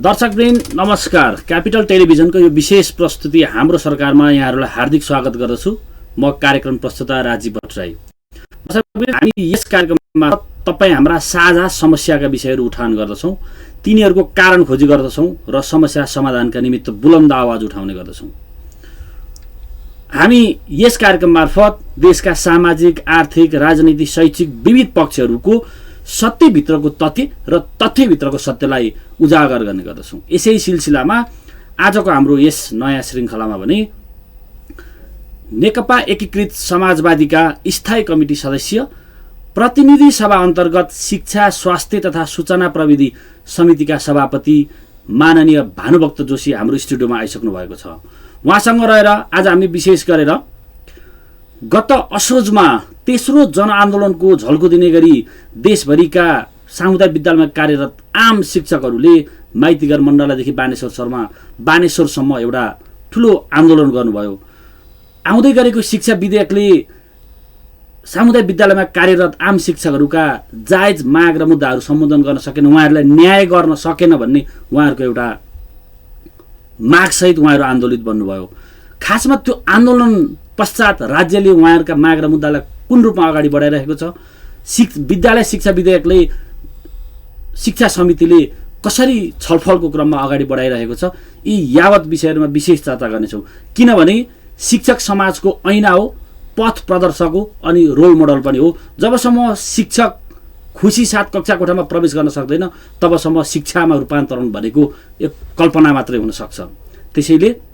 दर्शकवृन्द नमस्कार। क्यापिटल टेलिभिजनको यो विशेष प्रस्तुति हाम्रो सरकारमा यहाँहरूलाई हार्दिक स्वागत गर्दछु। म कार्यक्रम प्रस्तुता राजीव भट्टराई। दर्शकवृन्द, हामी यस कार्यक्रममा तपाईँ हाम्रा साझा समस्याका विषयहरू उठान गर्दछौँ, तिनीहरूको कारण खोजी गर्दछौँ र समस्या समाधानका निमित्त बुलन्द आवाज उठाउने गर्दछौँ। हामी यस कार्यक्रम मार्फत देशका सामाजिक, आर्थिक, राजनीतिक, शैक्षिक विविध पक्षहरूको सत्यभित्रको तथ्य र तथ्यभित्रको सत्यलाई उजागर गर्ने गर्दछौँ। यसै सिलसिलामा आजको हाम्रो यस नयाँ श्रृङ्खलामा भने नेकपा एकीकृत समाजवादीका स्थायी कमिटी सदस्य, प्रतिनिधि सभा अन्तर्गत शिक्षा, स्वास्थ्य तथा सूचना प्रविधि समितिका सभापति माननीय भानुभक्त जोशी हाम्रो स्टुडियोमा आइसक्नु भएको छ। उहाँसँग रहेर आज हामी विशेष गरेर गत असोजमा तेस्रो जनआन्दोलनको झल्को दिने गरी देशभरिका सामुदायिक विद्यालयमा कार्यरत आम शिक्षकहरूले माइतीघर मण्डलादेखि बानेश्वरसम्म एउटा ठुलो आन्दोलन गर्नुभयो। आउँदै गरेको शिक्षा विधेयकले सामुदायिक विद्यालयमा कार्यरत आम शिक्षकहरूका जायज माग र मुद्दाहरू सम्बोधन गर्न सकेन, उहाँहरूलाई न्याय गर्न सकेन भन्ने उहाँहरूको एउटा मागसहित उहाँहरू आन्दोलित बन्नुभयो। खासमा त्यो आन्दोलन पश्चात राज्यले उहाँहरूका माग र मुद्दालाई कुन रूपमा अगाडि बढाइरहेको छ, विद्यालय शिक्षा विधेयकले शिक्षा समितिले कसरी छलफलको क्रममा अगाडि बढाइरहेको छ, यी यावत विषयहरूमा विशेष चर्चा गर्नेछौँ। किनभने शिक्षक समाजको ऐना हो, पथ प्रदर्शक हो अनि रोल मोडल पनि हो। जबसम्म शिक्षक खुसी साथ कक्षा कोठामा प्रवेश गर्न सक्दैन तबसम्म शिक्षामा रूपान्तरण भनेको एक कल्पना मात्रै हुन सक्छ। त्यसैले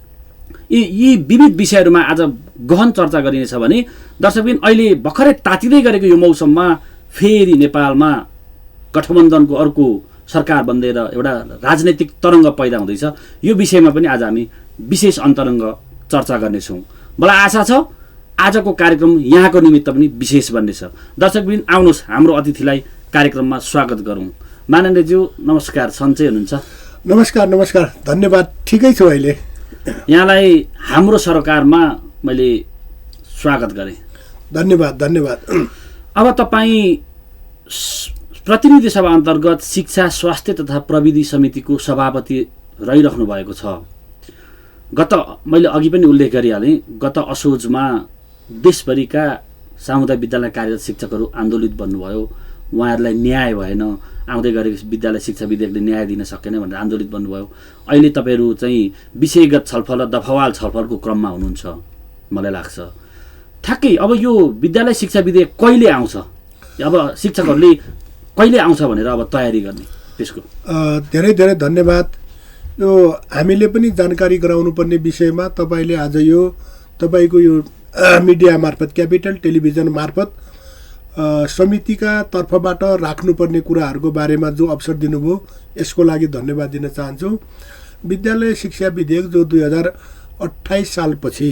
यी विविध विषयहरूमा आज गहन चर्चा गरिनेछ भने दर्शकबिन अहिले भर्खरै तातिँदै गरेको यो मौसममा फेरि नेपालमा गठबन्धनको अर्को सरकार बन्देर एउटा राजनैतिक तरङ्ग पैदा हुँदैछ। यो विषयमा पनि आज हामी विशेष अन्तरङ्ग चर्चा गर्नेछौँ। मलाई आशा छ आजको कार्यक्रम यहाँको निमित्त पनि विशेष बन्नेछ। दर्शकबिन आउनुहोस् हाम्रो अतिथिलाई कार्यक्रममा स्वागत गरौँ। माननीयज्यू नमस्कार, सन्चै हुनुहुन्छ? नमस्कार नमस्कार, धन्यवाद, ठिकै छु। अहिले यहाँलाई हाम्रो सरकारमा मैले स्वागत गरेँ। धन्यवाद धन्यवाद। अब तपाईँ प्रतिनिधि सभा अन्तर्गत शिक्षा, स्वास्थ्य तथा प्रविधि समितिको सभापति रहिरहनु भएको छ। मैले अघि पनि उल्लेख गरिहालेँ, गत असोजमा देशभरिका सामुदायिक विद्यालय कार्यरत शिक्षकहरू आन्दोलित बन्नुभयो। उहाँहरूलाई न्याय भएन, आउँदै गरेको विद्यालय शिक्षा विधेयकले न्याय दिन सकेन भनेर आन्दोलित बन्नुभयो। अहिले तपाईँहरू चाहिँ विषयगत छलफल र दफावाल छलफलको क्रममा हुनुहुन्छ मलाई लाग्छ। ठ्याक्कै अब यो विद्यालय शिक्षा विधेयक कहिले आउँछ, अब शिक्षकहरूले कहिले आउँछ भनेर अब तयारी गर्ने त्यसको? धेरै धेरै धन्यवाद। यो हामीले पनि जानकारी गराउनु पर्ने विषयमा तपाईँले आज यो तपाईँको यो मिडिया मार्फत, क्यापिटल टेलिभिजन मार्फत समितिका तर्फबाट राख्नुपर्ने कुराहरूको बारेमा जो अवसर दिनुभयो यसको लागि धन्यवाद दिन चाहन्छु। विद्यालय शिक्षा विधेयक जो 2028 सालपछि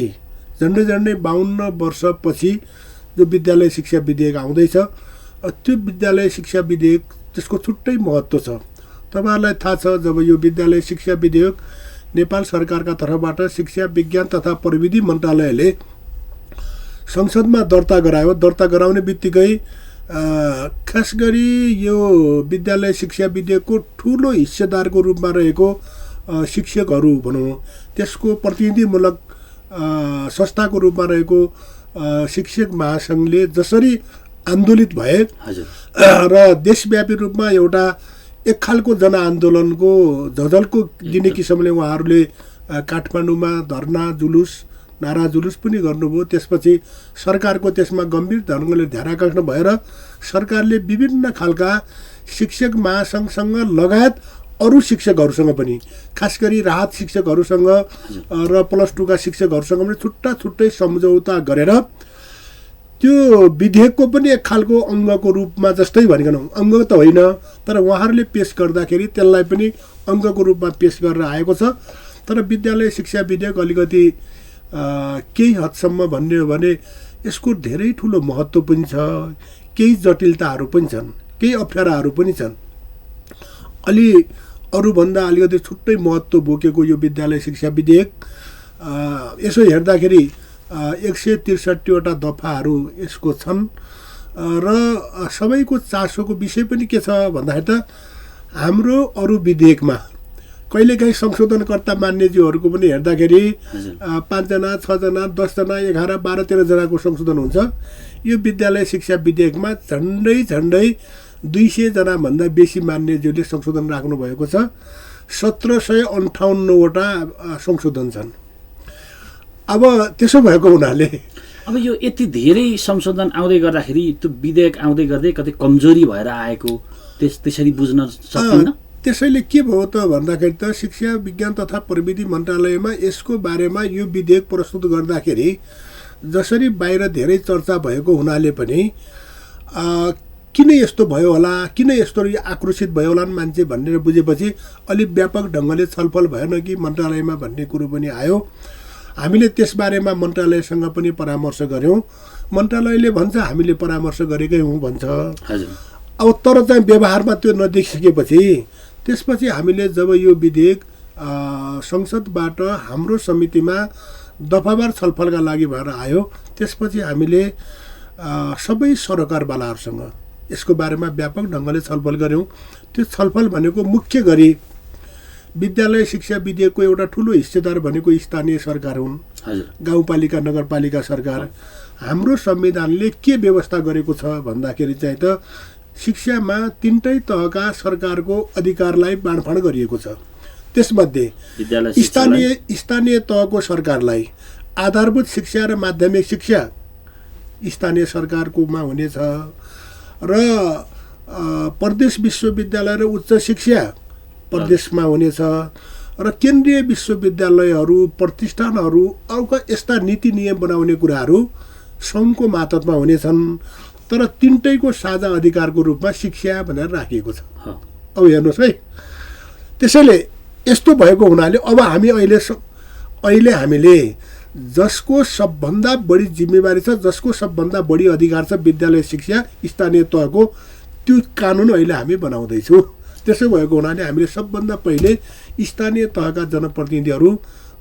झन्डै 52 वर्षपछि जो विद्यालय शिक्षा विधेयक आउँदैछ, त्यो विद्यालय शिक्षा विधेयक त्यसको छुट्टै महत्त्व छ। तपाईँहरूलाई थाहा छ, जब यो विद्यालय शिक्षा विधेयक नेपाल सरकारका तर्फबाट शिक्षा विज्ञान तथा प्रविधि मन्त्रालयले संसदमा दर्ता गरायो, दर्ता गराउने बित्तिकै खास गरी यो विद्यालय शिक्षा विधेयकको ठुलो हिस्सेदारको रूपमा रहेको शिक्षकहरू भनौँ, त्यसको प्रतिनिधिमूलक संस्थाको रूपमा रहेको शिक्षक महासङ्घले जसरी आन्दोलित भए र देशव्यापी रूपमा एउटा एक खालको जनआन्दोलनको झझल्को दिने किसिमले उहाँहरूले काठमाडौँमा धरना जुलुस, नारा जुलुस पनि गर्नुभयो। त्यसपछि सरकारको त्यसमा गम्भीर ढङ्गले ध्यानाकर्षण भएर सरकारले विभिन्न खालका शिक्षक महासङ्घसँग लगायत अरू शिक्षकहरूसँग पनि, खास गरी राहत शिक्षकहरूसँग र +2 का शिक्षकहरूसँग पनि छुट्टै सम्झौता गरेर त्यो विधेयकको पनि एक खालको अङ्गको रूपमा, जस्तै भनिकन अङ्ग त होइन तर उहाँहरूले पेश गर्दाखेरि त्यसलाई पनि अङ्गको रूपमा पेश गरेर आएको छ। तर विद्यालय शिक्षा विधेयक अलिकति केही हदसम्म भन्ने हो भने यसको धेरै ठुलो महत्त्व पनि छ, केही जटिलताहरू पनि छन्, केही अप्ठ्याराहरू पनि छन्। अलि अरूभन्दा अलिकति छुट्टै महत्त्व बोकेको यो विद्यालय शिक्षा विधेयक यसो हेर्दाखेरि 163वटा दफाहरू यसको छन् र सबैको चासोको विषय पनि के छ भन्दाखेरि त हाम्रो अरू विधेयकमा कहिलेकाहीँ संशोधनकर्ता मान्यज्यूहरूको पनि हेर्दाखेरि 5 जना 6 जना 10 जना 11 12 13 जनाको संशोधन हुन्छ। यो विद्यालय शिक्षा विधेयकमा झन्डै 200 जनाभन्दा बेसी मान्यज्यूले संशोधन राख्नु भएको छ। 1758 वटा संशोधन छन्। अब त्यसो भएको हुनाले अब यो यति धेरै संशोधन आउँदै गर्दाखेरि त्यो विधेयक आउँदै गर्दै कतै कमजोरी भएर आएको त्यसरी बुझ्न सकिन्न। त्यसैले के भयो त भन्दाखेरि त शिक्षा विज्ञान तथा प्रविधि मन्त्रालयमा यसको बारेमा यो विधेयक प्रस्तुत गर्दाखेरि जसरी बाहिर धेरै चर्चा भएको हुनाले पनि किन यस्तो भयो होला, किन यस्तो आक्रोशित भयो होला मान्छे भनेर बुझेपछि अलिक व्यापक ढङ्गले छलफल भएन कि मन्त्रालयमा भन्ने कुरो पनि आयो। हामीले त्यसबारेमा मन्त्रालयसँग पनि परामर्श गऱ्यौँ। मन्त्रालयले भन्छ हामीले परामर्श गरेकै हौँ भन्छ। अब तर चाहिँ व्यवहारमा त्यो नदेखिसकेपछि त्यसपछि हामीले जब यो विधेयक संसदबाट हाम्रो समितिमा दफावार छलफलका लागि भएर आयो, त्यसपछि हामीले सबै सरकारवालाहरूसँग यसको बारेमा व्यापक ढङ्गले छलफल गऱ्यौँ। त्यो छलफल भनेको मुख्य गरी विद्यालय शिक्षा विधेयकको एउटा ठुलो हिस्सेदार भनेको स्थानीय सरकार हुन्, गाउँपालिका नगरपालिका सरकार। हाम्रो संविधानले के व्यवस्था गरेको छ भन्दाखेरि चाहिँ त शिक्षामा 3टै तहका सरकारको अधिकारलाई बाँडफाँड गरिएको छ। त्यसमध्ये स्थानीय तहको सरकारलाई आधारभूत शिक्षा र माध्यमिक शिक्षा स्थानीय सरकारकोमा हुनेछ र प्रदेश विश्वविद्यालय र उच्च शिक्षा प्रदेशमा हुनेछ र केन्द्रीय विश्वविद्यालयहरू प्रतिष्ठानहरू अरूका यस्ता नीति नियम बनाउने कुराहरू सङ्घको मातहतमा हुनेछन्। तर 3टैको साझा अधिकारको रूपमा शिक्षा भनेर राखिएको छ। अब हेर्नुहोस् है, त्यसैले यस्तो भएको हुनाले अब अहिले हामीले जसको सबभन्दा बढी जिम्मेवारी छ, जसको सबभन्दा बढी अधिकार छ विद्यालय शिक्षा स्थानीय तहको, त्यो कानुन अहिले हामी बनाउँदैछौँ। त्यसो भएको हुनाले हामीले सबभन्दा पहिले स्थानीय तहका जनप्रतिनिधिहरू,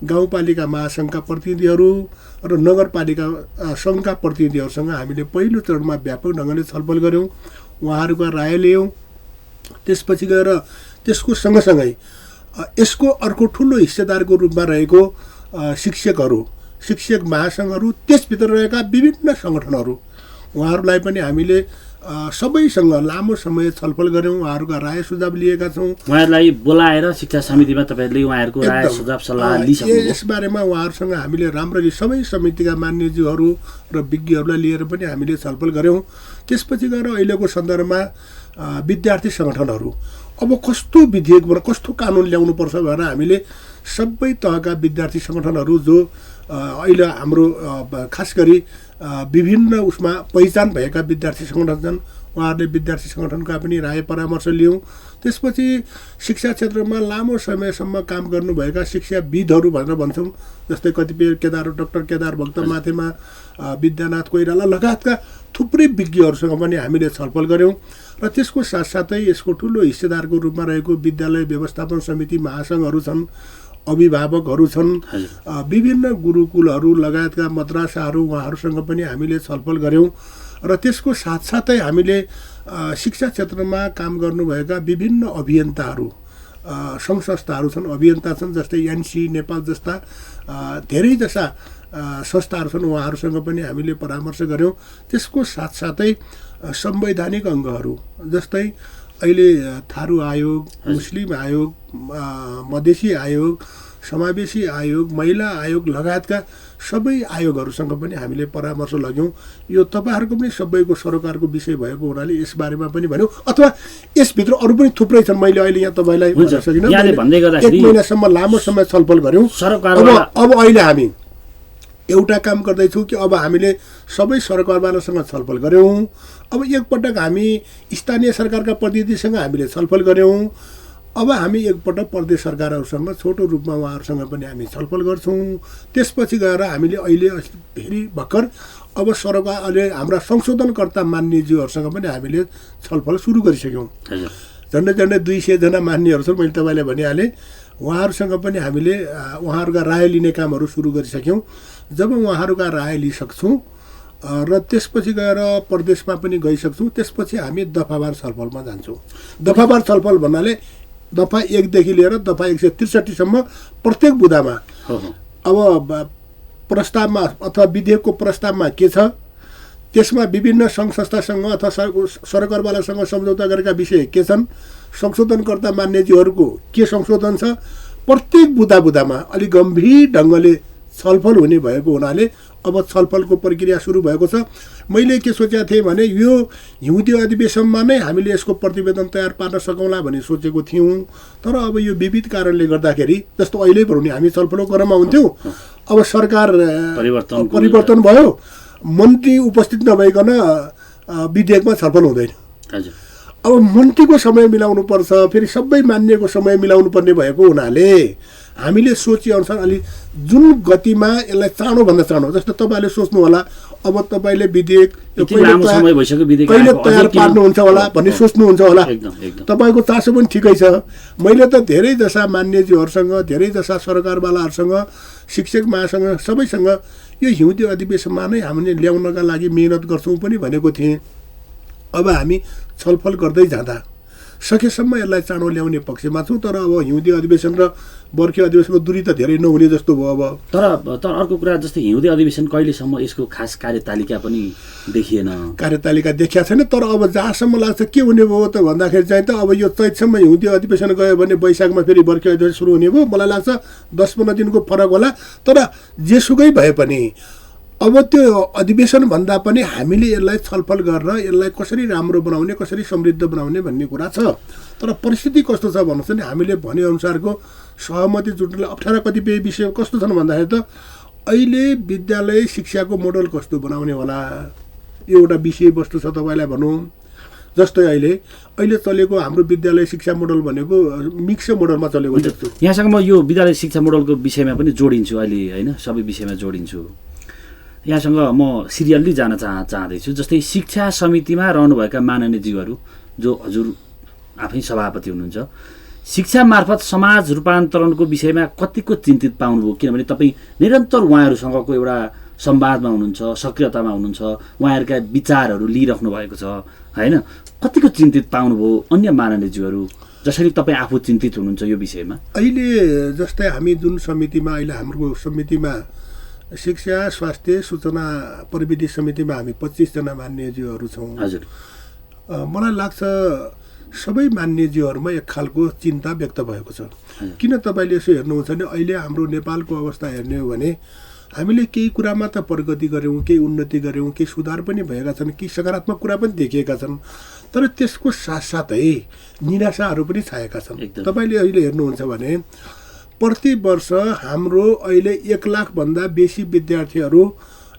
गाउँपालिका महासङ्घका प्रतिनिधिहरू र नगरपालिका सङ्घका प्रतिनिधिहरूसँग हामीले पहिलो चरणमा व्यापक ढङ्गले छलफल गऱ्यौँ, उहाँहरूको राय लियौँ। त्यसपछि गएर त्यसको सँगसँगै यसको अर्को ठुलो हिस्सेदारको रूपमा रहेको शिक्षक महासङ्घहरू, त्यसभित्र रहेका विभिन्न सङ्गठनहरू, उहाँहरूलाई पनि हामीले सबैसँग लामो समय छलफल गऱ्यौँ, उहाँहरूका राय सुझाव लिएका छौँ। उहाँहरूलाई बोलाएर शिक्षा समितिमा तपाईँहरूले उहाँहरूको राय सुझाव सल्लाह लिइसक्नु। यसबारेमा उहाँहरूसँग हामीले राम्ररी सबै समितिका मान्यज्यूहरू र विज्ञहरूलाई लिएर पनि हामीले छलफल गऱ्यौँ। त्यसपछि गएर अहिलेको सन्दर्भमा विद्यार्थी सङ्गठनहरू अब कस्तो विधेयक कस्तो कानुन ल्याउनुपर्छ भनेर हामीले सबै तहका विद्यार्थी सङ्गठनहरू जो अहिले हाम्रो खास गरी विभिन्न उसमा पहिचान भएका विद्यार्थी सङ्गठन छन्, उहाँहरूले विद्यार्थी सङ्गठनका पनि राय परामर्श लियौँ। त्यसपछि शिक्षा क्षेत्रमा लामो समयसम्म काम गर्नुभएका शिक्षाविदहरू भनेर भन्छौँ, जस्तै कतिपय डाक्टर केदार भक्त माथेमा, विद्यानाथ कोइराला लगायतका थुप्रै विज्ञहरूसँग पनि हामीले छलफल गऱ्यौँ। र त्यसको साथसाथै यसको ठुलो हिस्सेदारको रूपमा रहेको विद्यालय व्यवस्थापन समिति महासङ्घहरू छन्, अभिभावकहरू छन्, विभिन्न गुरुकुलहरू लगायतका मद्रासाहरू, उहाँहरूसँग पनि हामीले छलफल गऱ्यौँ। र त्यसको साथसाथै हामीले शिक्षा क्षेत्रमा काम गर्नुभएका विभिन्न अभियन्ताहरू, सङ्घ संस्थाहरू छन्, अभियन्ता छन्, जस्तै एनसी नेपाल जस्ता धेरै जस्ता संस्थाहरू छन्, उहाँहरूसँग पनि हामीले परामर्श गऱ्यौँ। त्यसको साथसाथै संवैधानिक अङ्गहरू जस्तै अहिले थारू आयोग, मुस्लिम आयोग, मधेसी आयोग, समावेशी आयोग, महिला आयोग लगायतका सबै आयोगहरूसँग पनि हामीले परामर्श लग्यौँ। यो तपाईँहरूको पनि सबैको सरकारको विषय भएको हुनाले यसबारेमा पनि भन्यौँ, अथवा यसभित्र अरू पनि थुप्रै छन्। मैले अहिले यहाँ तपाईँलाई भन्न सकिनँ। 1 महिनासम्म लामो समय छलफल गऱ्यौँ। अब अहिले हामी एउटा काम गर्दैछौँ कि अब हामीले सबै सरकारवालासँग छलफल गऱ्यौँ। अब एकपटक हामी स्थानीय सरकारका प्रतिनिधिसँग हामीले छलफल गऱ्यौँ। अब हामी एकपटक प्रदेश सरकारहरूसँग छोटो रूपमा उहाँहरूसँग पनि हामी छलफल गर्छौँ। त्यसपछि गएर हामीले अहिले फेरि भर्खर अब सरकारले हाम्रा संशोधनकर्ता मान्यज्यूहरूसँग पनि हामीले छलफल सुरु गरिसक्यौँ। झन्डै 200 जना मान्यहरू छन्, मैले तपाईँलाई भनिहालेँ। उहाँहरूसँग पनि हामीले उहाँहरूका राय लिने कामहरू सुरु गरिसक्यौँ। जब उहाँहरूका राय लिइसक्छौँ र त्यसपछि गएर प्रदेशमा पनि गइसक्छौँ, त्यसपछि हामी दफावार छलफलमा जान्छौँ। दफावार छलफल भन्नाले दफा 1 देखि लिएर दफा 163 सम्म प्रत्येक बुँदामा अब प्रस्तावमा अथवा विधेयकको प्रस्तावमा के छ, त्यसमा विभिन्न सङ्घ संस्थासँग अथवा सरकारवालासँग सम्झौता गरेका विषय के छन्, संशोधनकर्ता मान्यज्यूहरूको के संशोधन छ, प्रत्येक बुँदामा अलिक गम्भीर ढङ्गले छलफल हुने भएको हुनाले अब छलफलको प्रक्रिया सुरु भएको छ। मैले के सोचेको थिएँ भने यो हिउँदे अधिवेशनमा नै हामीले यसको प्रतिवेदन तयार पार्न सकौँला भन्ने सोचेको थियौँ। तर अब यो विविध कारणले गर्दाखेरि जस्तो अहिले भने हामी छलफलको क्रममा हुन्थ्यौँ, अब सरकार परिवर्तन भयो, मन्त्री उपस्थित नभइकन विधेयकमा छलफल हुँदैन। अब मन्त्रीको समय मिलाउनु पर्छ, फेरि सबै मान्यको समय मिलाउनु पर्ने भएको हुनाले हामीले सोचेअनुसार अलि जुन गतिमा यसलाई चाँडोभन्दा चाँडो, जस्तो तपाईँले सोच्नु होला अब तपाईँले विधेयक कहिले तयार पार्नुहुन्छ होला भन्ने सोच्नुहुन्छ होला। तपाईँको चासो पनि ठिकै छ। मैले त धेरै जसा मान्यज्यूहरूसँग, धेरै जसा सरकारवालाहरूसँग, शिक्षक महासँग सबैसँग यो हिउँदे अधिवेशनमा नै हामीले ल्याउनका लागि मेहनत गर्छौँ पनि भनेको थिएँ। अब हामी छलफल गर्दै जाँदा सकेसम्म यसलाई चाँडो ल्याउने पक्षमा छौँ। तर अब हिउँदे अधिवेशन र बर्खे अधिवेशनको दूरी त धेरै नहुने जस्तो भयो। अब तर अर्को कुरा जस्तै हिउँदे अधिवेशन कहिलेसम्म यसको खास कार्यतालिका पनि देखिएन, कार्यतालिका देखिया छैन। तर अब जहाँसम्म लाग्छ के हुने भयो त भन्दाखेरि चाहिँ त अब यो चैतसम्म हिउँदे अधिवेशन गयो भने वैशाखमा फेरि बर्खे अधिवेशन सुरु हुने भयो। मलाई लाग्छ 10-15 दिनको फरक होला। तर जेसुकै भए पनि अब त्यो अधिवेशन भन्दा पनि हामीले यसलाई छलफल गरेर यसलाई कसरी राम्रो बनाउने, कसरी समृद्ध बनाउने भन्ने कुरा छ। तर परिस्थिति कस्तो छ भन्नुहोस् नि, हामीले भनेअनुसारको सहमति जुट्नलाई अप्ठ्यारा कतिपय विषय कस्तो छन् भन्दाखेरि त अहिले विद्यालय शिक्षाको मोडल कस्तो बनाउने होला, यो एउटा विषयवस्तु छ। तपाईँलाई भनौँ जस्तै अहिले चलेको हाम्रो विद्यालय शिक्षा मोडल भनेको मिक्स मोडलमा चलेको जस्तो। यहाँसँग म यो विद्यालय शिक्षा मोडलको विषयमा पनि जोडिन्छु अहिले, होइन सबै विषयमा जोडिन्छु। यहाँसँग म सिरियल्ली जान चाहँदैछु। जस्तै शिक्षा समितिमा रहनुभएका माननीयज्यूहरू जो हजुर आफै सभापति हुनुहुन्छ, शिक्षा मार्फत समाज रूपान्तरणको विषयमा कतिको चिन्तित पाउनुभयो? किनभने तपाईँ निरन्तर उहाँहरूसँगको एउटा संवादमा हुनुहुन्छ, सक्रियतामा हुनुहुन्छ, उहाँहरूका विचारहरू लिइराख्नु भएको छ, होइन? कतिको चिन्तित पाउनुभयो अन्य माननीयज्यूहरू जसरी तपाईँ आफू चिन्तित हुनुहुन्छ यो विषयमा? अहिले जस्तै हामी जुन समितिमा, अहिले हाम्रो समितिमा शिक्षा, स्वास्थ्य, सूचना प्रविधि समितिमा हामी 25 जना मान्यज्यूहरू छौँ। हजुर, मलाई लाग्छ सबै मान्यज्यूहरूमा एक खालको चिन्ता व्यक्त भएको छ। किन तपाईँले यसो हेर्नुहुन्छ भने अहिले हाम्रो नेपालको अवस्था हेर्ने हो भने हामीले केही कुरामा त प्रगति गऱ्यौँ, केही उन्नति गऱ्यौँ, केही सुधार पनि भएका छन्, केही सकारात्मक कुरा पनि देखिएका छन्। तर त्यसको साथसाथै निराशाहरू पनि छाएका छन्। तपाईँले अहिले हेर्नुहुन्छ भने प्रति वर्ष हाम्रो अहिले 1 लाखभन्दा बेसी विद्यार्थीहरू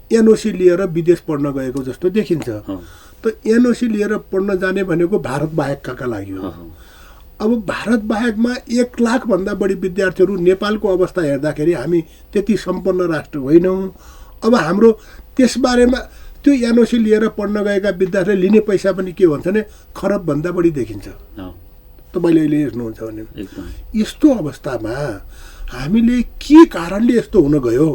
एनओसी लिएर विदेश पढ्न गएको जस्तो देखिन्छ। त एनओसी लिएर पढ्न जाने भनेको भारत बाहेकका लागि हो। अब भारत बाहेकमा 1 लाखभन्दा बढी विद्यार्थीहरू, नेपालको अवस्था हेर्दाखेरि हामी त्यति सम्पन्न राष्ट्र होइनौँ। अब हाम्रो त्यसबारेमा त्यो एनओसी लिएर पढ्न गएका विद्यार्थीले लिने पैसा पनि के भन्छ भने खरबभन्दा बढी देखिन्छ। तपाईँले अहिले हेर्नुहुन्छ भने यस्तो अवस्थामा हामीले के कारणले यस्तो हुन गयो?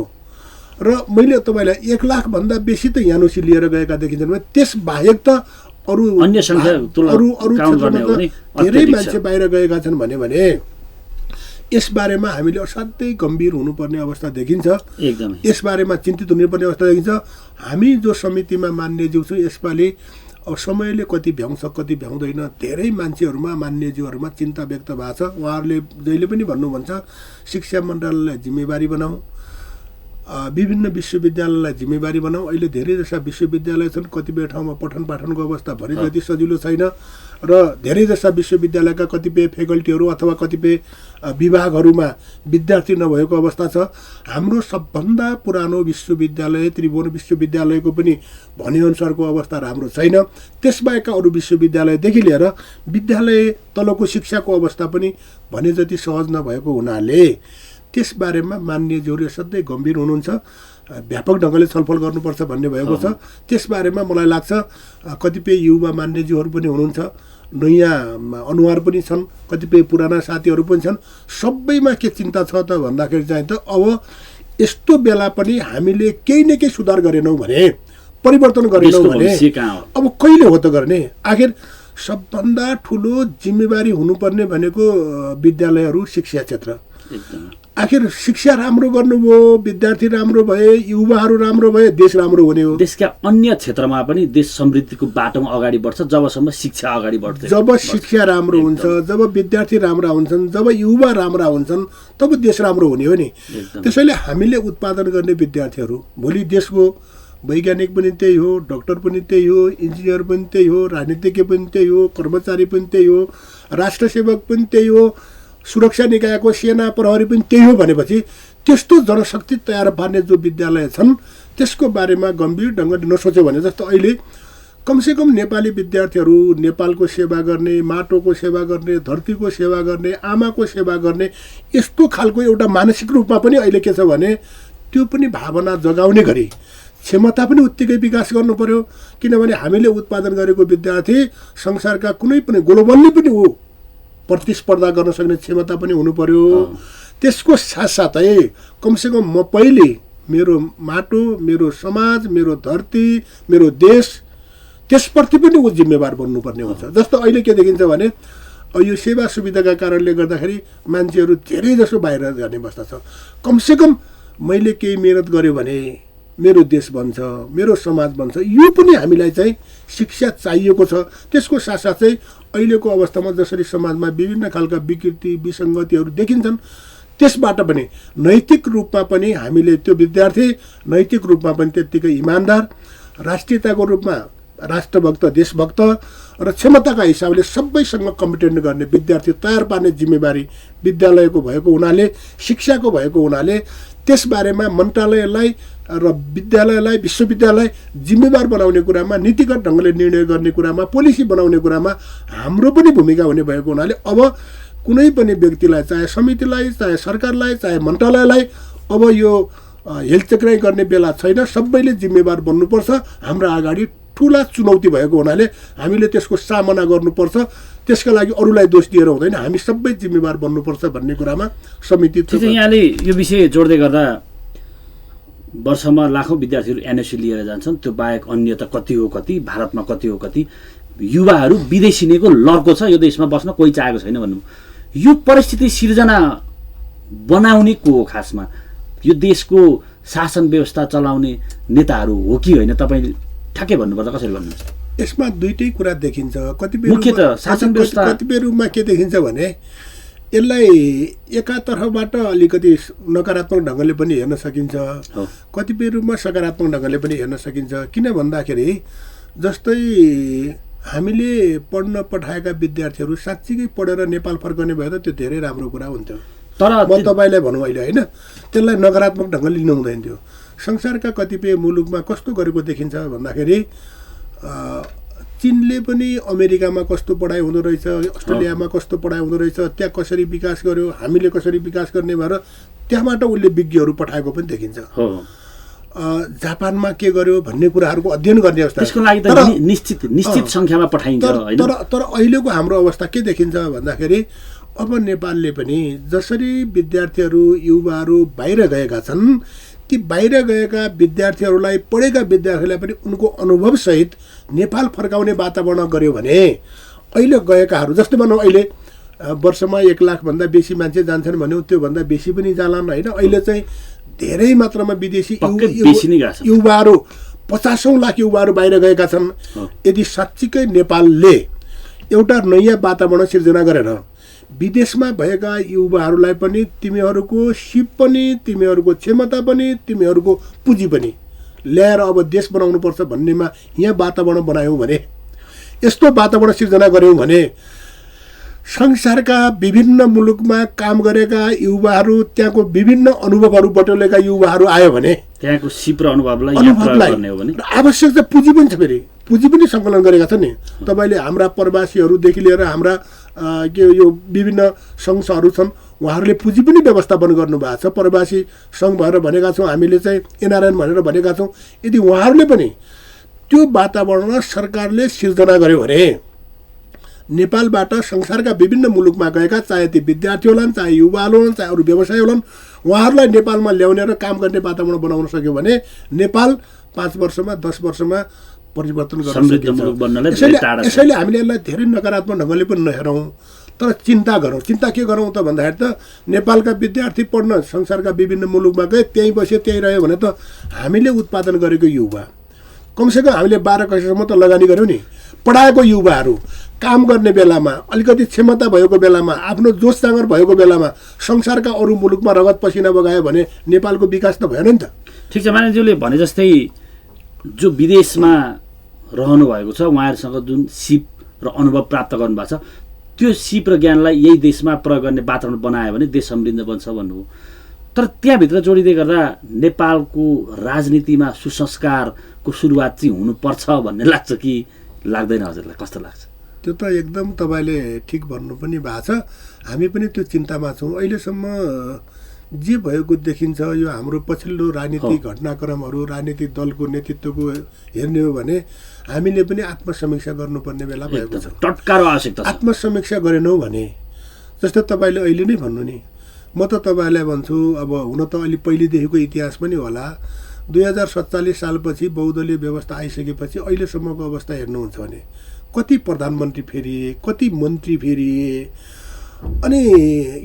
र मैले तपाईँलाई 1 लाखभन्दा बेसी त एनओसी लिएर गएका देखिन्छन् भने त्यसबाहेक त अरू धेरै मान्छे बाहिर गएका छन् भने यसबारेमा हामीले असाध्यै गम्भीर हुनुपर्ने अवस्था देखिन्छ। यसबारेमा चिन्तित हुनुपर्ने अवस्था देखिन्छ। हामी जो समितिमा मान्यज्यू छौँ यसपालि समयले कति भ्याउँछ कति भ्याउँदैन, धेरै मान्छेहरूमा मान्यज्यूहरूमा चिन्ता व्यक्त भएको छ। उहाँहरूले जहिले पनि भन्नुहुन्छ शिक्षा मण्डललाई जिम्मेवारी बनाऊ, विभिन्न विश्वविद्यालयलाई जिम्मेवारी बनाऊ। अहिले धेरै जस्ता विश्वविद्यालय छन्, कतिपय ठाउँमा पठन पाठनको अवस्था भरि जति सजिलो छैन र धेरै जस्ता विश्वविद्यालयका कतिपय फ्याकल्टीहरू अथवा कतिपय विभागहरूमा विद्यार्थी नभएको अवस्था छ। हाम्रो सबभन्दा पुरानो विश्वविद्यालय त्रिभुवन विश्वविद्यालयको पनि भनेअनुसारको अवस्था राम्रो छैन। त्यसबाहेकका अरू विश्वविद्यालयदेखि लिएर विद्यालय तलको शिक्षाको अवस्था पनि भने जति सहज नभएको हुनाले त्यसबारेमा मान्यज्यूहरू सधैँ गम्भीर हुनुहुन्छ। व्यापक ढङ्गले छलफल गर्नुपर्छ भन्ने भएको छ। त्यसबारेमा मलाई लाग्छ कतिपय युवा मान्यज्यूहरू पनि हुनुहुन्छ, नयाँ अनुहार पनि छन्, कतिपय पुराना साथीहरू पनि छन्। सबैमा के चिन्ता छ त भन्दाखेरि चाहिँ त अब यस्तो बेला पनि हामीले केही न केही सुधार गरेनौँ भने, परिवर्तन गरेनौँ भने अब कहिले हो त गर्ने? आखिर सबभन्दा ठुलो जिम्मेवारी हुनुपर्ने भनेको विद्यालयहरू शिक्षा क्षेत्र। आखिर शिक्षा राम्रो गर्नुभयो, विद्यार्थी राम्रो भए, युवाहरू राम्रो भए, देश राम्रो हुने हो। देशका अन्य क्षेत्रमा पनि देश समृद्धिको बाटोमा अगाडि बढ्छ जबसम्म शिक्षा अगाडि बढ्छ। जब शिक्षा राम्रो हुन्छ, जब विद्यार्थी राम्रा हुन्छन्, जब युवा राम्रा हुन्छन्, तब देश राम्रो हुने हो नि। त्यसैले हामीले उत्पादन गर्ने विद्यार्थीहरू भोलि देशको वैज्ञानिक पनि त्यही हो, डाक्टर पनि त्यही हो, इन्जिनियर पनि त्यही हो, राजनीतिज्ञ पनि त्यही हो, कर्मचारी पनि त्यही हो, राष्ट्र सेवक पनि त्यही हो, सुरक्षा निकायको सेना प्रहरी पनि त्यही हो भनेपछि त्यस्तो जनशक्ति तयार पार्ने जो विद्यालय छन् त्यसको बारेमा गम्भीर ढङ्गले नसोच्यो भने, जस्तो अहिले कमसेकम नेपाली विद्यार्थीहरू नेपालको सेवा गर्ने, माटोको सेवा गर्ने, धरतीको सेवा गर्ने, आमाको सेवा गर्ने, यस्तो खालको एउटा मानसिक रूपमा पनि अहिले के छ भने त्यो पनि भावना जगाउने गरी क्षमता पनि उत्तिकै विकास गर्नु पर्यो। किनभने हामीले उत्पादन गरेको विद्यार्थी संसारका कुनै पनि ग्लोबल्ली पनि ऊ प्रतिस्पर्धा गर्न सक्ने क्षमता पनि हुनु पर्यो। त्यसको साथसाथै कमसेकम म पहिले मेरो माटो, मेरो समाज, मेरो धरती, मेरो देश, त्यसप्रति पनि ऊ जिम्मेवार बन्नुपर्ने हुन्छ। जस्तो अहिले के देखिन्छ भने यो सेवा सुविधाका कारणले गर्दाखेरि मान्छेहरू धेरै जसो बाहिर जाने अवस्था छ। कमसेकम मैले केही मेहनत गरेँ भने मेरो देश बन्छ, मेरो समाज बन्छ। यो पनि हामीलाई चाहिँ शिक्षा चाहिएको छ। त्यसको साथसाथै अहिलेको अवस्थामा जसरी समाजमा विभिन्न खालका विकृति विसङ्गतिहरू देखिन्छन्, त्यसबाट पनि नैतिक रूपमा पनि हामीले त्यो विद्यार्थी नैतिक रूपमा पनि त्यत्तिकै इमान्दार, राष्ट्रियताको रूपमा राष्ट्रभक्त, देशभक्त र क्षमताका हिसाबले सबैसँग कम्पिटेन्ट गर्ने विद्यार्थी तयार पार्ने जिम्मेवारी विद्यालयको भएको हुनाले, शिक्षाको भएको हुनाले त्यसबारेमा मन्त्रालयलाई र विद्यालयलाई, विश्वविद्यालय जिम्मेवार बनाउने कुरामा, नीतिगत ढङ्गले निर्णय गर्ने कुरामा, पोलिसी बनाउने कुरामा हाम्रो पनि भूमिका हुने भएको हुनाले अब कुनै पनि व्यक्तिलाई, चाहे समितिलाई, चाहे सरकारलाई, चाहे मन्त्रालयलाई अब यो हेलचक्राइ गर्ने बेला छैन। सबैले जिम्मेवार बन्नुपर्छ। हाम्रो अगाडि ठुला चुनौती भएको हुनाले हामीले त्यसको सामना गर्नुपर्छ। त्यसका लागि अरूलाई दोष दिएर हुँदैन, हामी सबै जिम्मेवार बन्नुपर्छ भन्ने कुरामा समिति छ। यहाँले यो विषय जोड्दै गर्दा वर्षमा लाखौँ विद्यार्थीहरू एनएससी लिएर जान्छन्, त्यो बाहेक अन्य त कति हो कति, भारतमा कति हो कति युवाहरू विदेशिनेको लर्को छ, यो देशमा बस्न कोही चाहेको छैन भन्नु। यो परिस्थिति सिर्जना बनाउने को हो खासमा? यो देशको शासन व्यवस्था चलाउने नेताहरू हो कि होइन? तपाईँ ठ्याक्कै भन्नुपर्दा कसरी भन्नुहुन्छ? यसमा दुईटै कुरा देखिन्छ। मुख्यतः शासन व्यवस्था कतिपय रूपमा के देखिन्छ भने यसलाई एकातर्फबाट अलिकति नकारात्मक ढङ्गले पनि हेर्न सकिन्छ, कतिपय रूपमा सकारात्मक ढङ्गले पनि हेर्न सकिन्छ। किन भन्दाखेरि जस्तै हामीले पढ्न पठाएका विद्यार्थीहरू साँच्चीकै पढेर नेपाल फर्कने भए त त्यो धेरै राम्रो कुरा हुन्थ्यो। तर म तपाईँलाई भनौँ अहिले होइन, त्यसलाई नकारात्मक ढङ्गले लिनु हुँदैन थियो। संसारका कतिपय मुलुकमा कस्तो गरेको देखिन्छ भन्दाखेरि चीनले पनि अमेरिकामा कस्तो पढाइ हुँदो रहेछ, अस्ट्रेलियामा कस्तो पढाइ हुँदो रहेछ, त्यहाँ कसरी विकास गर्यो, हामीले कसरी विकास गर्ने भएर त्यहाँबाट उसले विज्ञहरू पठाएको पनि देखिन्छ। जापानमा के गर्यो भन्ने कुराहरूको अध्ययन गर्ने अवस्था। त्यसको लागि त निश्चित सङ्ख्यामा पठाइन्छ हैन? तर अहिलेको हाम्रो अवस्था के देखिन्छ भन्दाखेरि अब नेपालले पनि जसरी विद्यार्थीहरू, युवाहरू बाहिर गएका छन्, ती बाहिर गएका विद्यार्थीहरूलाई, पढेका विद्यार्थीलाई पनि उनको अनुभवसहित नेपाल फर्काउने वातावरण गर्यो भने अहिले गएकाहरू, जस्तो भनौँ अहिले वर्षमा 1 लाखभन्दा बेसी मान्छे जान्छन् भन्यो, त्योभन्दा बेसी पनि जालान् होइन। अहिले चाहिँ धेरै मात्रामा विदेशी युवाहरू 50औं लाख युवाहरू बाहिर गएका छन्। यदि साँच्चीकै नेपालले एउटा नयाँ वातावरण सिर्जना गरेर विदेशमा भएका युवाहरूलाई पनि तिमीहरूको सिप पनि, तिमीहरूको क्षमता पनि, तिमीहरूको पुँजी पनि ल्याएर अब देश बनाउनुपर्छ भन्नेमा यहाँ वातावरण बनायौँ भने, यस्तो वातावरण सिर्जना गऱ्यौँ भने संसारका विभिन्न मुलुकमा काम गरेका युवाहरू, त्यहाँको विभिन्न अनुभवहरू बटुलेका युवाहरू आयो भने त्यहाँको सिप र अनुभवलाई आवश्यक चाहिँ पुँजी पनि छ। फेरि पुँजी पनि सङ्कलन गरेका छन् नि। तपाईँले हाम्रा प्रवासीहरूदेखि लिएर हाम्रा के यो विभिन्न सङ्घहरू छन्, उहाँहरूले पुँजी पनि व्यवस्थापन गर्नुभएको छ। प्रवासी सङ्घ भएर भनेका छौँ, हामीले चाहिँ एनआरएन भनेर भनेका छौँ। यदि उहाँहरूले पनि त्यो वातावरण सरकारले सिर्जना गर्यो भने नेपालबाट संसारका विभिन्न मुलुकमा गएका, चाहे ती विद्यार्थी होलान्, चाहे युवाहरू होलान्, चाहे अरू व्यवसाय होलान्, उहाँहरूलाई नेपालमा ल्याउने र काम गर्ने वातावरण बनाउन सक्यो भने नेपाल 5 वर्षमा 10 वर्षमा परिवर्तन गर्न समृद्ध सकिन्छ। मुलुक बन्नलाई धेरै टाढा छ। यसैले हामीले यसलाई धेरै नकारात्मक ढङ्गले पनि नहेरौँ, तर चिन्ता गरौँ। चिन्ता के गरौँ त भन्दाखेरि त नेपालका विद्यार्थी पढ्न संसारका विभिन्न मुलुकमा गए, त्यहीँ बस्यो त्यहीँ रह्यो भने त हामीले उत्पादन गरेको युवा, कमसेकम हामीले 12 कक्षासम्म त लगानी गऱ्यौँ नि। पढाएको युवाहरू काम गर्ने बेलामा, अलिकति क्षमता भएको बेलामा, आफ्नो जोस जाँगर भएको बेलामा संसारका अरू मुलुकमा रगत पसिना बगायो भने नेपालको विकास त भएन नि त। ठिक छ, मानिसज्यूले भने जस्तै जो विदेशमा रहनु भएको छ उहाँहरूसँग जुन सिप र अनुभव प्राप्त गर्नुभएको छ, त्यो सिप र ज्ञानलाई यही देशमा प्रयोग गर्ने वातावरण बनायो भने देश समृद्ध बन्छ भन्नुभयो। तर त्यहाँभित्र जोडिँदै गर्दा नेपालको राजनीतिमा सुसंस्कारको सुरुवात चाहिँ हुनुपर्छ भन्ने लाग्छ कि लाग्दैन? हजुरलाई कस्तो लाग्छ? त्यो त एकदम तपाईँले ठिक भन्नु पनि भएको छ। हामी पनि त्यो चिन्तामा छौँ। अहिलेसम्म जे भएको देखिन्छ, यो हाम्रो पछिल्लो राजनीतिक घटनाक्रमहरू, राजनीतिक दलको नेतृत्वको हेर्ने हो भने हामीले पनि आत्मसमीक्षा गर्नुपर्ने बेला भएको छ। टटकार आवश्यकता छ। आत्मसमीक्षा गरेनौँ भने जस्तो तपाईँले अहिले नै भन्नु नि, म त तपाईँलाई भन्छु, अब हुन त अलि पहिलेदेखिको इतिहास पनि होला, 2047 सालपछि बहुदलीय व्यवस्था आइसकेपछि अहिलेसम्मको अवस्था हेर्नुहुन्छ भने कति प्रधानमन्त्री फेरिए, कति मन्त्री फेरिए, अनि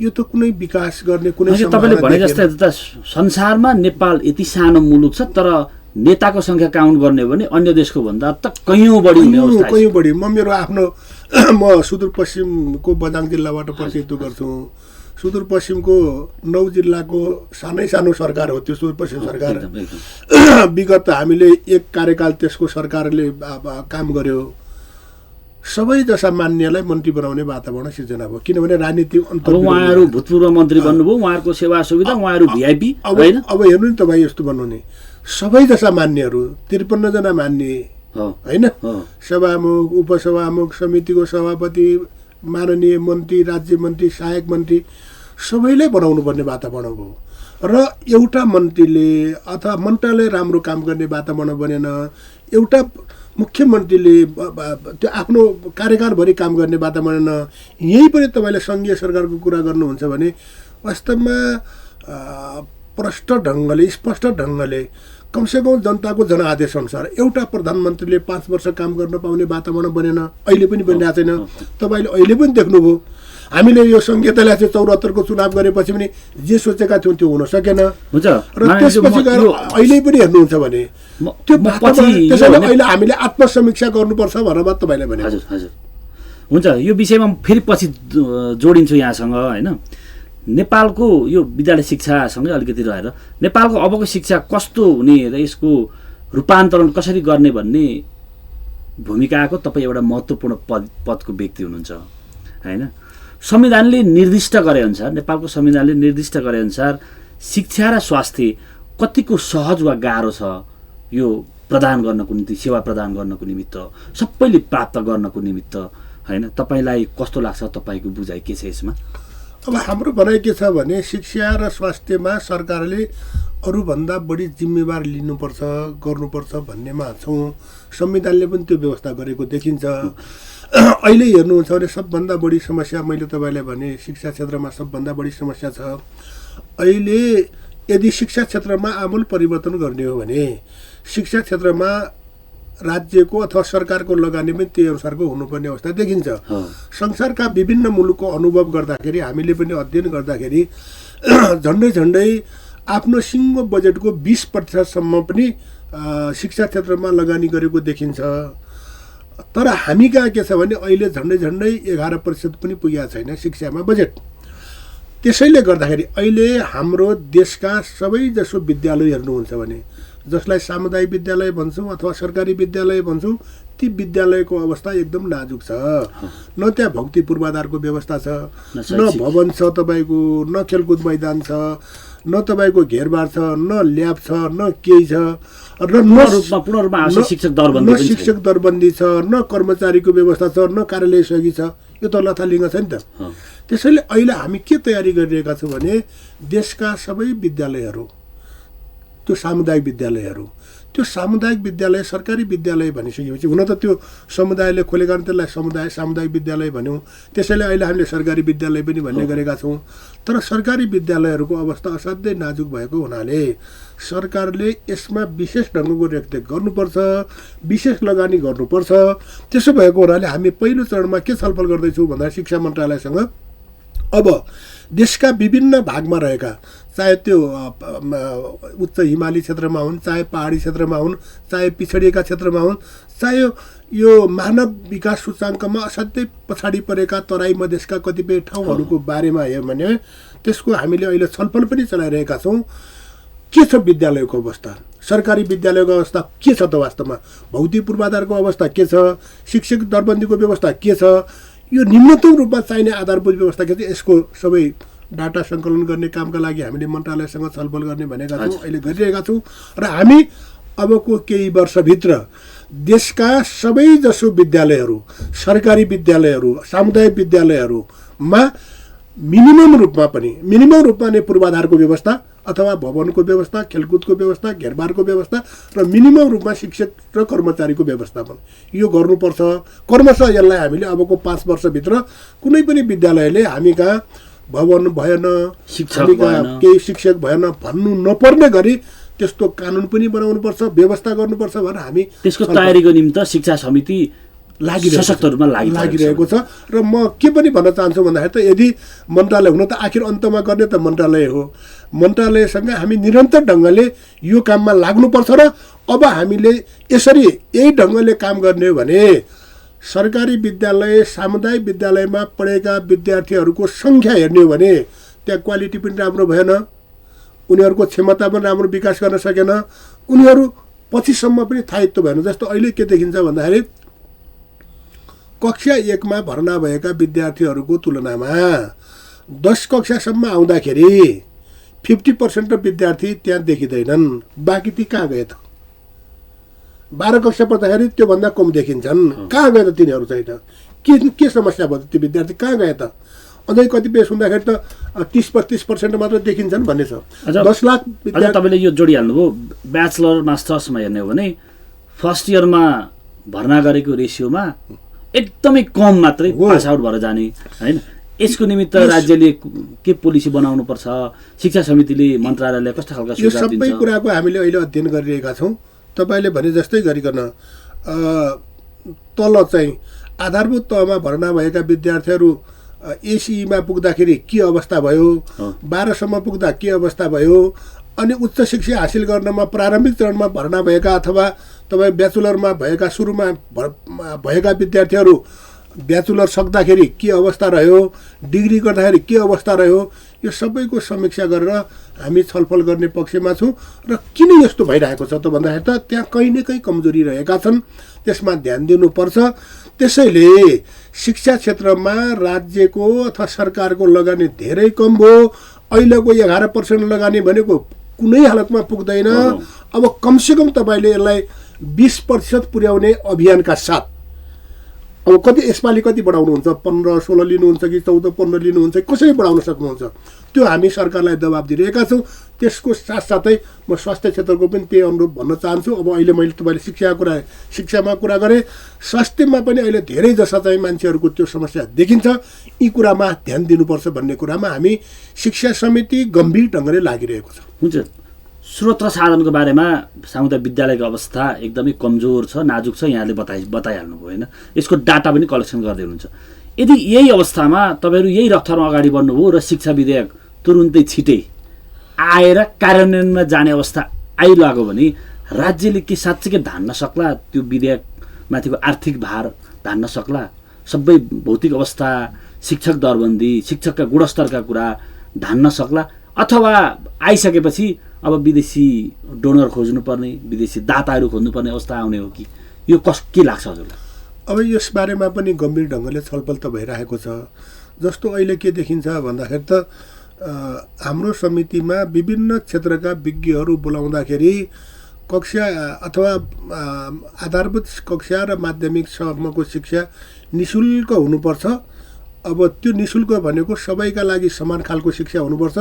यो त कुनै विकास गर्ने कुनै तपाईँले भने जस्तै त संसारमा नेपाल यति सानो मुलुक छ, तर नेताको सङ्ख्या काउन्ट गर्ने हो भने अन्य देशको भन्दा त कैयौँ बढी हुने अवस्था छ। कैयौँ बढी। म मेरो आफ्नो म सुदूरपश्चिमको बझाङ जिल्लाबाट प्रतिनिधित्व गर्छु। सुदूरपश्चिमको 9 जिल्लाको सानै सानो सरकार हो त्यो सुदूरपश्चिम सरकार। विगत हामीले एक कार्यकाल त्यसको सरकारले काम गर्यो। सबै जसा मान्यलाई मन्त्री बनाउने वातावरण सिर्जना भयो, किनभने राजनीतिक उहाँहरू भूतपूर्व मन्त्री बन्नुभयो, उहाँहरूको सेवा सुविधा, उहाँहरू भिआइपी होइन। अब हेर्नु नि तपाईँ, यस्तो भन्नु नि, सबै जसा मान्यहरू 53 जना मान्य होइन, सभामुख, उपसभामुख, समितिको सभापति, माननीय मन्त्री, राज्य मन्त्री, सहायक मन्त्री, सबैलाई बनाउनु पर्ने वातावरण भयो। र एउटा मन्त्रीले अथवा मन्त्रालय राम्रो काम गर्ने वातावरण बनेन, एउटा मुख्यमन्त्रीले त्यो आफ्नो कार्यकालभरि काम गर्ने वातावरण। यही पनि तपाईँले सङ्घीय सरकारको कुरा गर्नुहुन्छ भने वास्तवमा प्रष्ट ढङ्गले, स्पष्ट ढङ्गले, कमसेकम जनताको जनआदेश अनुसार एउटा प्रधानमन्त्रीले 5 वर्ष काम गर्न पाउने वातावरण बनेन, अहिले पनि बनिरहेको छैन। तपाईँले अहिले पनि देख्नुभयो, हामीले यो सङ्घीयतालाई चाहिँ 74 को चुनाव गरेपछि पनि जे सोचेका थियौँ त्यो हुन सकेन। र त्यसपछि गएर अहिले पनि हेर्नुहुन्छ भने त्यो त्यसैले अहिले हामीले आत्मसमीक्षा गर्नुपर्छ भनेर तपाईँले भने। हजुर हजुर हुन्छ, यो विषयमा फेरि पछि जोडिन्छु यहाँसँग होइन। नेपालको यो विद्यालय शिक्षासँगै अलिकति रहेर नेपालको अबको शिक्षा कस्तो हुने र यसको रूपान्तरण कसरी गर्ने भन्ने भूमिकाको तपाईँ एउटा महत्त्वपूर्ण पदको व्यक्ति हुनुहुन्छ होइन। संविधानले निर्दिष्ट गरेअनुसार, नेपालको संविधानले निर्दिष्ट गरेअनुसार शिक्षा र स्वास्थ्य कतिको सहज वा गाह्रो छ यो प्रदान गर्नको निमित्त, सेवा प्रदान गर्नको निमित्त, सबैले प्राप्त गर्नको निमित्त होइन। तपाईँलाई कस्तो लाग्छ? तपाईँको बुझाइ के छ यसमा? अब हाम्रो भनाइ के छ भने शिक्षा र स्वास्थ्यमा सरकारले अरूभन्दा बढी जिम्मेवार लिनुपर्छ, गर्नुपर्छ भन्नेमा छौँ। संविधानले पनि त्यो व्यवस्था गरेको देखिन्छ। अहिले हेर्नुहुन्छ भने सबभन्दा बढी समस्या मैले तपाईँलाई भने शिक्षा क्षेत्रमा सबभन्दा बढी समस्या छ। अहिले यदि शिक्षा क्षेत्रमा आमूल परिवर्तन गर्ने हो भने शिक्षा क्षेत्रमा राज्यको अथवा सरकारको लगानी पनि त्यही अनुसारको हुनुपर्ने अवस्था देखिन्छ। संसारका विभिन्न मुलुकको अनुभव गर्दाखेरि, हामीले पनि अध्ययन गर्दाखेरि झन्डै झन्डै आफ्नो सिङ्गो बजेटको 20% पनि शिक्षा क्षेत्रमा लगानी गरेको देखिन्छ। तर हामी कहाँ के छ भने अहिले झन्डै झन्डै 11% पनि पुगेको छैन शिक्षामा बजेट। त्यसैले गर्दाखेरि अहिले हाम्रो देशका सबैजसो विद्यालय हेर्नुहुन्छ भने, जसलाई सामुदायिक विद्यालय भन्छौँ अथवा सरकारी विद्यालय भन्छौँ, ती विद्यालयको अवस्था एकदम नाजुक छ। न त्यहाँ भौतिक पूर्वाधारको व्यवस्था छ, न भवन छ तपाईँको, न खेलकुद मैदान छ, न तपाईँको घेरबार छ, न ल्याब छ, न केही छ, र न शिक्षक दरबन्दी छ, न कर्मचारीको व्यवस्था छ, न कार्यालय सहयोगी छ। यो त लथालिङ्ग छ नि त। त्यसैले अहिले हामी के तयारी गरिरहेका छौँ भने देशका सबै विद्यालयहरू त्यो सामुदायिक विद्यालयहरू, त्यो सामुदायिक विद्यालय सरकारी विद्यालय भनिसकेपछि हुन त त्यो समुदायले खोलेका कारण त्यसलाई सामुदायिक विद्यालय भन्यौँ। त्यसैले अहिले हामीले सरकारी विद्यालय पनि भन्ने गरेका छौँ। तर सरकारी विद्यालयहरूको अवस्था असाध्यै नाजुक भएको हुनाले सरकारले यसमा विशेष ढङ्गको रेखदेख गर्नुपर्छ, विशेष लगानी गर्नुपर्छ। त्यसो भएको हुनाले हामी पहिलो चरणमा के छलफल गर्दैछौँ भन्दा शिक्षा मन्त्रालयसँग अब देशका विभिन्न भागमा रहेका, चाहे त्यो उच्च हिमाली क्षेत्रमा हुन्, चाहे पहाडी क्षेत्रमा हुन्, चाहे पिछडिएका क्षेत्रमा हुन्, चाहे यो मानव विकास सूचाङ्कमा असाध्यै पछाडि परेका तराई मधेसका कतिपय ठाउँहरूको बारेमा हेऱ्यौँ भने त्यसको हामीले अहिले छलफल पनि चलाइरहेका छौँ। के छ विद्यालयको अवस्था, सरकारी विद्यालयको अवस्था के छ त वास्तवमा, भौतिक पूर्वाधारको अवस्था के छ, शिक्षक दरबन्दीको व्यवस्था के छ, यो न्यूनतम रूपमा चाहिने आधारभूत व्यवस्था के छ, यसको सबै डाटा सङ्कलन गर्ने कामका लागि हामीले मन्त्रालयसँग छलफल गर्ने भनेका छौँ, अहिले गरिरहेका छौँ। र हामी अबको केही वर्षभित्र देशका सबैजसो विद्यालयहरू, सरकारी विद्यालयहरू, सामुदायिक विद्यालयहरूमा मिनिमम रूपमा नै पूर्वाधारको व्यवस्था अथवा भवनको व्यवस्था, खेलकुदको व्यवस्था, घेरबारको व्यवस्था र मिनिमम रूपमा शिक्षक र कर्मचारीको व्यवस्थापन यो गर्नुपर्छ। क्रमशः यसलाई हामीले अबको 5 वर्षभित्र कुनै पनि विद्यालयले हामी कहाँ भवन भएन, केही शिक्षक भएन भन्नु नपर्ने गरी त्यस्तो कानुन पनि बनाउनुपर्छ, व्यवस्था गर्नुपर्छ भनेर हामी त्यसको तयारीको निम्ति शिक्षा समिति सशक्त रूपमा लागिरहेको छ। र म के पनि भन्न चाहन्छु भन्दाखेरि त यदि मन्त्रालय हुन त आखिर अन्तमा गर्ने त मन्त्रालय हो, मन्त्रालयसँग हामी निरन्तर ढङ्गले यो काममा लाग्नुपर्छ। र अब हामीले यसरी यही ढङ्गले काम गर्ने हो भने सरकारी विद्यालय, सामुदायिक विद्यालयमा पढेका विद्यार्थीहरूको सङ्ख्या हेर्ने हो भने त्यहाँ क्वालिटी पनि राम्रो भएन, उनीहरूको क्षमता पनि राम्रो विकास गर्न सकेन, उनीहरू पछिसम्म पनि स्थायित्व भएन। जस्तो अहिले के देखिन्छ भन्दाखेरि कक्षा 1 मा भर्ना भएका विद्यार्थीहरूको तुलनामा 10 कक्षासम्म आउँदाखेरि 50% विद्यार्थी त्यहाँ देखिँदैनन्, बाँकी ती कहाँ गए त? 12 कक्षा पढ्दाखेरि त्योभन्दा कम देखिन्छन्, कहाँ गए त तिनीहरू चाहिँ त? के समस्या भयो त? त्यो विद्यार्थी कहाँ गए त? अझै कतिपय सुन्दाखेरि त 30-35% मात्र देखिन्छन् भन्ने छ। 10 लाख विद्यार्थी। तपाईँले यो जोडिहाल्नुभयो, ब्याचलर मास्टर्समा हेर्ने हो भने फर्स्ट इयरमा भर्ना गरेको रेसियोमा एकदमै कम मात्रै पास आउट भएर जाने हैन। यसको निमित्त राज्यले के पोलिसी बनाउनुपर्छ, शिक्षा समितिले मन्त्रालयले कस्तो खालको सुझाव दिन्छ? यो सबै कुराको हामीले अहिले अध्ययन गरिरहेका छौँ। तपाईँले भने जस्तै गरिकन तल चाहिँ आधारभूत तहमा भर्ना भएका विद्यार्थीहरू एसीईमा पुग्दाखेरि के अवस्था भयो, 12 सम्म पुग्दा के अवस्था भयो, अनि उच्च शिक्षा हासिल गर्नमा प्रारम्भिक चरणमा भर्ना भएका अथवा तपाईँ ब्याचलरमा भएका सुरुमा भएका विद्यार्थीहरू ब्याचलर सक्दाखेरि के अवस्था रह्यो, डिग्री गर्दाखेरि के अवस्था रह्यो, यो सबैको समीक्षा गरेर हामी छलफल गर्ने पक्षमा छौँ। र किन यस्तो भइरहेको छ त भन्दाखेरि त त्यहाँ कहीँ न कहीँ कमजोरी रहेका छन्, त्यसमा ध्यान दिनुपर्छ। त्यसैले शिक्षा क्षेत्रमा राज्यको अथवा सरकारको लगानी धेरै कम भयो। अहिलेको 11% लगानी भनेको कुनै हालतमा पुग्दैन। अब कमसेकम तपाईँले यसलाई 20% पुर्याउने अभियानका साथ अब यसपालि कति बढाउनुहुन्छ? 15-16 लिनुहुन्छ कि 14-15 लिनुहुन्छ, कसरी बढाउन सक्नुहुन्छ? त्यो हामी सरकारलाई दबाब दिइरहेका छौँ। त्यसको साथसाथै म स्वास्थ्य क्षेत्रको पनि त्यही अनुरोध भन्न चाहन्छु। अब अहिले मैले तपाईँले शिक्षामा कुरा गरेँ, स्वास्थ्यमा पनि अहिले धेरै जसा चाहिँ मान्छेहरूको त्यो समस्या देखिन्छ। यी कुरामा ध्यान दिनुपर्छ भन्ने कुरामा हामी शिक्षा समिति गम्भीर ढङ्गले लागिरहेको छ। हुन्छ, स्रोत र साधनको बारेमा सामुदायिक विद्यालयको अवस्था एकदमै कमजोर छ, नाजुक छ, यहाँले बताइहाल्नुभयो होइन। यसको डाटा पनि कलेक्सन गर्दै हुनुहुन्छ। यदि यही अवस्थामा तपाईँहरू यही रफ्तारमा अगाडि बढ्नुभयो र शिक्षा विधेयक तुरुन्तै छिटै आएर कार्यान्वयनमा जाने अवस्था आइलाग्यो भने राज्यले के साँच्चै धान्न सक्ला? त्यो विधेयकमाथिको आर्थिक भार धान्न सक्ला? सबै भौतिक अवस्था, शिक्षक दरबन्दी, शिक्षकका गुणस्तरका कुरा धान्न सक्ला? अथवा आइसकेपछि अब विदेशी डोनर खोज्नुपर्ने, विदेशी दाताहरू खोज्नुपर्ने अवस्था आउने हो कि? यो के लाग्छ हजुरलाई? अब यस बारेमा पनि गम्भीर ढङ्गले छलफल त भइरहेको छ। जस्तो अहिले के देखिन्छ भन्दाखेरि त हाम्रो समितिमा विभिन्न क्षेत्रका विज्ञहरू बोलाउँदाखेरि कक्षा अथवा आधारभूत कक्षा र माध्यमिकसम्मको शिक्षा निःशुल्क हुनुपर्छ। अब त्यो निःशुल्क भनेको सबैका लागि समान खालको शिक्षा हुनुपर्छ।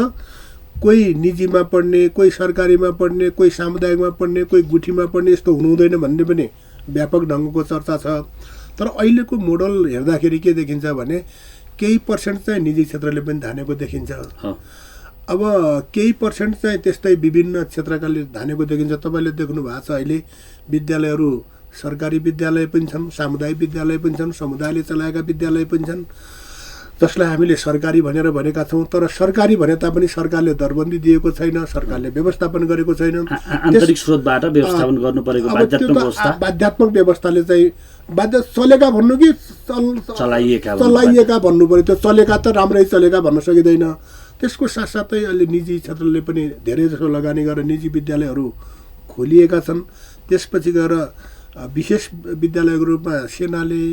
कोही निजीमा पढ्ने, कोही सरकारीमा पढ्ने, कोही सामुदायिकमा पढ्ने, कोही गुठीमा पढ्ने, यस्तो हुनु हुँदैन भन्ने पनि व्यापक ढङ्गको चर्चा छ। तर अहिलेको मोडल हेर्दाखेरि के देखिन्छ भने केही पर्सेन्ट चाहिँ निजी क्षेत्रले पनि धानेको देखिन्छ। अब केही पर्सेन्ट चाहिँ त्यस्तै विभिन्न क्षेत्रकाले धानेको देखिन्छ। तपाईँले देख्नु भएको छ अहिले विद्यालयहरू सरकारी विद्यालय पनि छन्, सामुदायिक विद्यालय पनि छन्, समुदायले चलाएका विद्यालय पनि छन्, जसलाई हामीले सरकारी भनेर भनेका छौँ। तर सरकारी भने तापनि सरकारले दरबन्दी दिएको छैन, सरकारले व्यवस्थापन गरेको छैन। आन्तरिक स्रोतबाट व्यवस्थापन गर्नु परेको बाध्यात्मक व्यवस्थाले चाहिँ चलेका भन्नु कि चलाइएका भन्नु पर्यो। त्यो चलेका त राम्रै चलेका भन्न सकिँदैन। त्यसको साथसाथै अहिले निजी क्षेत्रले पनि धेरै जसो लगानी गरेर निजी विद्यालयहरू खोलिएका छन्। त्यसपछि गएर विशेष विद्यालयको रूपमा सेनाले,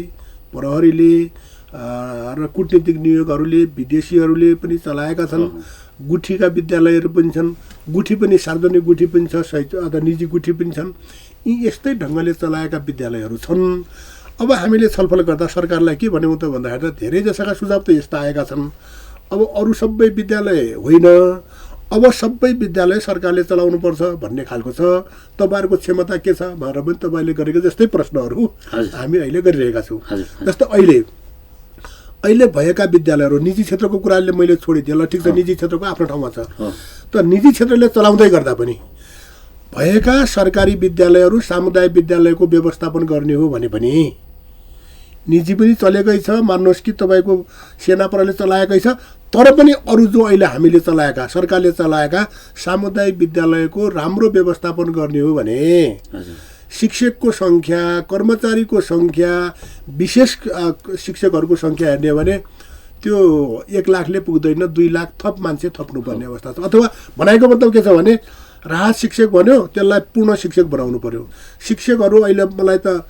प्रहरीले र कूटनीतिक नियोगहरूले, विदेशीहरूले पनि चलाएका छन्। गुठीका विद्यालयहरू पनि छन्, गुठी पनि सार्वजनिक गुठी पनि छ, अथवा निजी गुठी पनि छन्। यी यस्तै ढङ्गले चलाएका विद्यालयहरू छन्। अब हामीले छलफल गर्दा सरकारलाई के भन्यौँ त भन्दाखेरि धेरै जसोका सुझाव त यस्ता आएका छन्। अब अरू सबै विद्यालय होइन, अब सबै विद्यालय सरकारले चलाउनुपर्छ भन्ने खालको छ। तपाईँहरूको क्षमता के छ भनेर पनि तपाईँले गरेको जस्तै प्रश्नहरू हामी अहिले गरिरहेका छौँ। जस्तै अहिले भएका विद्यालयहरू निजी क्षेत्रको कुराले मैले छोडिदिएँ, ल ठिक छ, निजी क्षेत्रको आफ्नो ठाउँमा छ। तर निजी क्षेत्रले चलाउँदै गर्दा पनि भएका सरकारी विद्यालयहरू सामुदायिक विद्यालयको व्यवस्थापन गर्ने हो भने पनि निजी पनि चलेकै छ। मान्नुहोस् कि तपाईँको सेना प्रहरीले चलाएकै छ, तर पनि अरू जो अहिले हामीले चलाएका, सरकारले चलाएका सामुदायिक विद्यालयको राम्रो व्यवस्थापन गर्ने हो भने शिक्षकको सङ्ख्या, कर्मचारीको सङ्ख्या, विशेष शिक्षकहरूको सङ्ख्या हेर्ने हो भने त्यो 1 लाखले पुग्दैन, 2 लाख थप मान्छे थप्नुपर्ने अवस्था छ। अथवा भनाइको मतलब के छ भने राहत शिक्षक भन्यो, त्यसलाई पूर्ण शिक्षक बनाउनु पर्यो। शिक्षकहरू अहिले मलाई त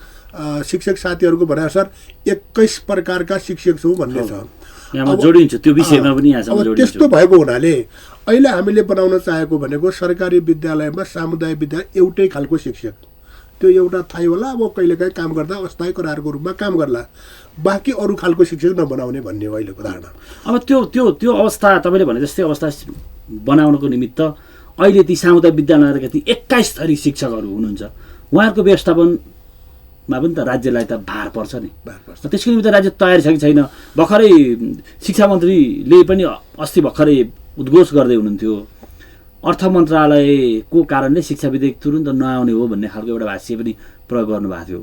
शिक्षक साथीहरूको भनाइअनुसार 21 प्रकारका शिक्षक छौँ भन्ने छ। जोडिन्छ त्यो विषयमा पनि अब त्यस्तो भएको हुनाले अहिले हामीले बनाउन चाहेको भनेको सरकारी विद्यालयमा सामुदायिक विद्यालय एउटै खालको शिक्षक, त्यो एउटा थाहै होला। अब कहिलेकाहीँ काम गर्दा अस्थायी करारको रूपमा काम गर्ला, बाँकी अरू खालको शिक्षक नबनाउने भन्ने हो अहिलेको धारणा। अब त्यो अवस्था तपाईँले भने जस्तै अवस्था बनाउनको निमित्त अहिले ती सामुदायिक विद्यालयका ती 21 थरी शिक्षकहरू हुनुहुन्छ, उहाँहरूको व्यवस्थापनमा पनि त राज्यलाई त भार पर्छ नि। त्यसको निमित्त राज्य तयार छ कि छैन? भर्खरै शिक्षा मन्त्रीले पनि अस्ति भर्खरै उद्घोष गर्दै हुनुहुन्थ्यो, अर्थ मन्त्रालयको कारणले शिक्षा विधेयक तुरुन्त नआउने हो भन्ने खालको एउटा भाष्य पनि प्रयोग गर्नुभएको थियो।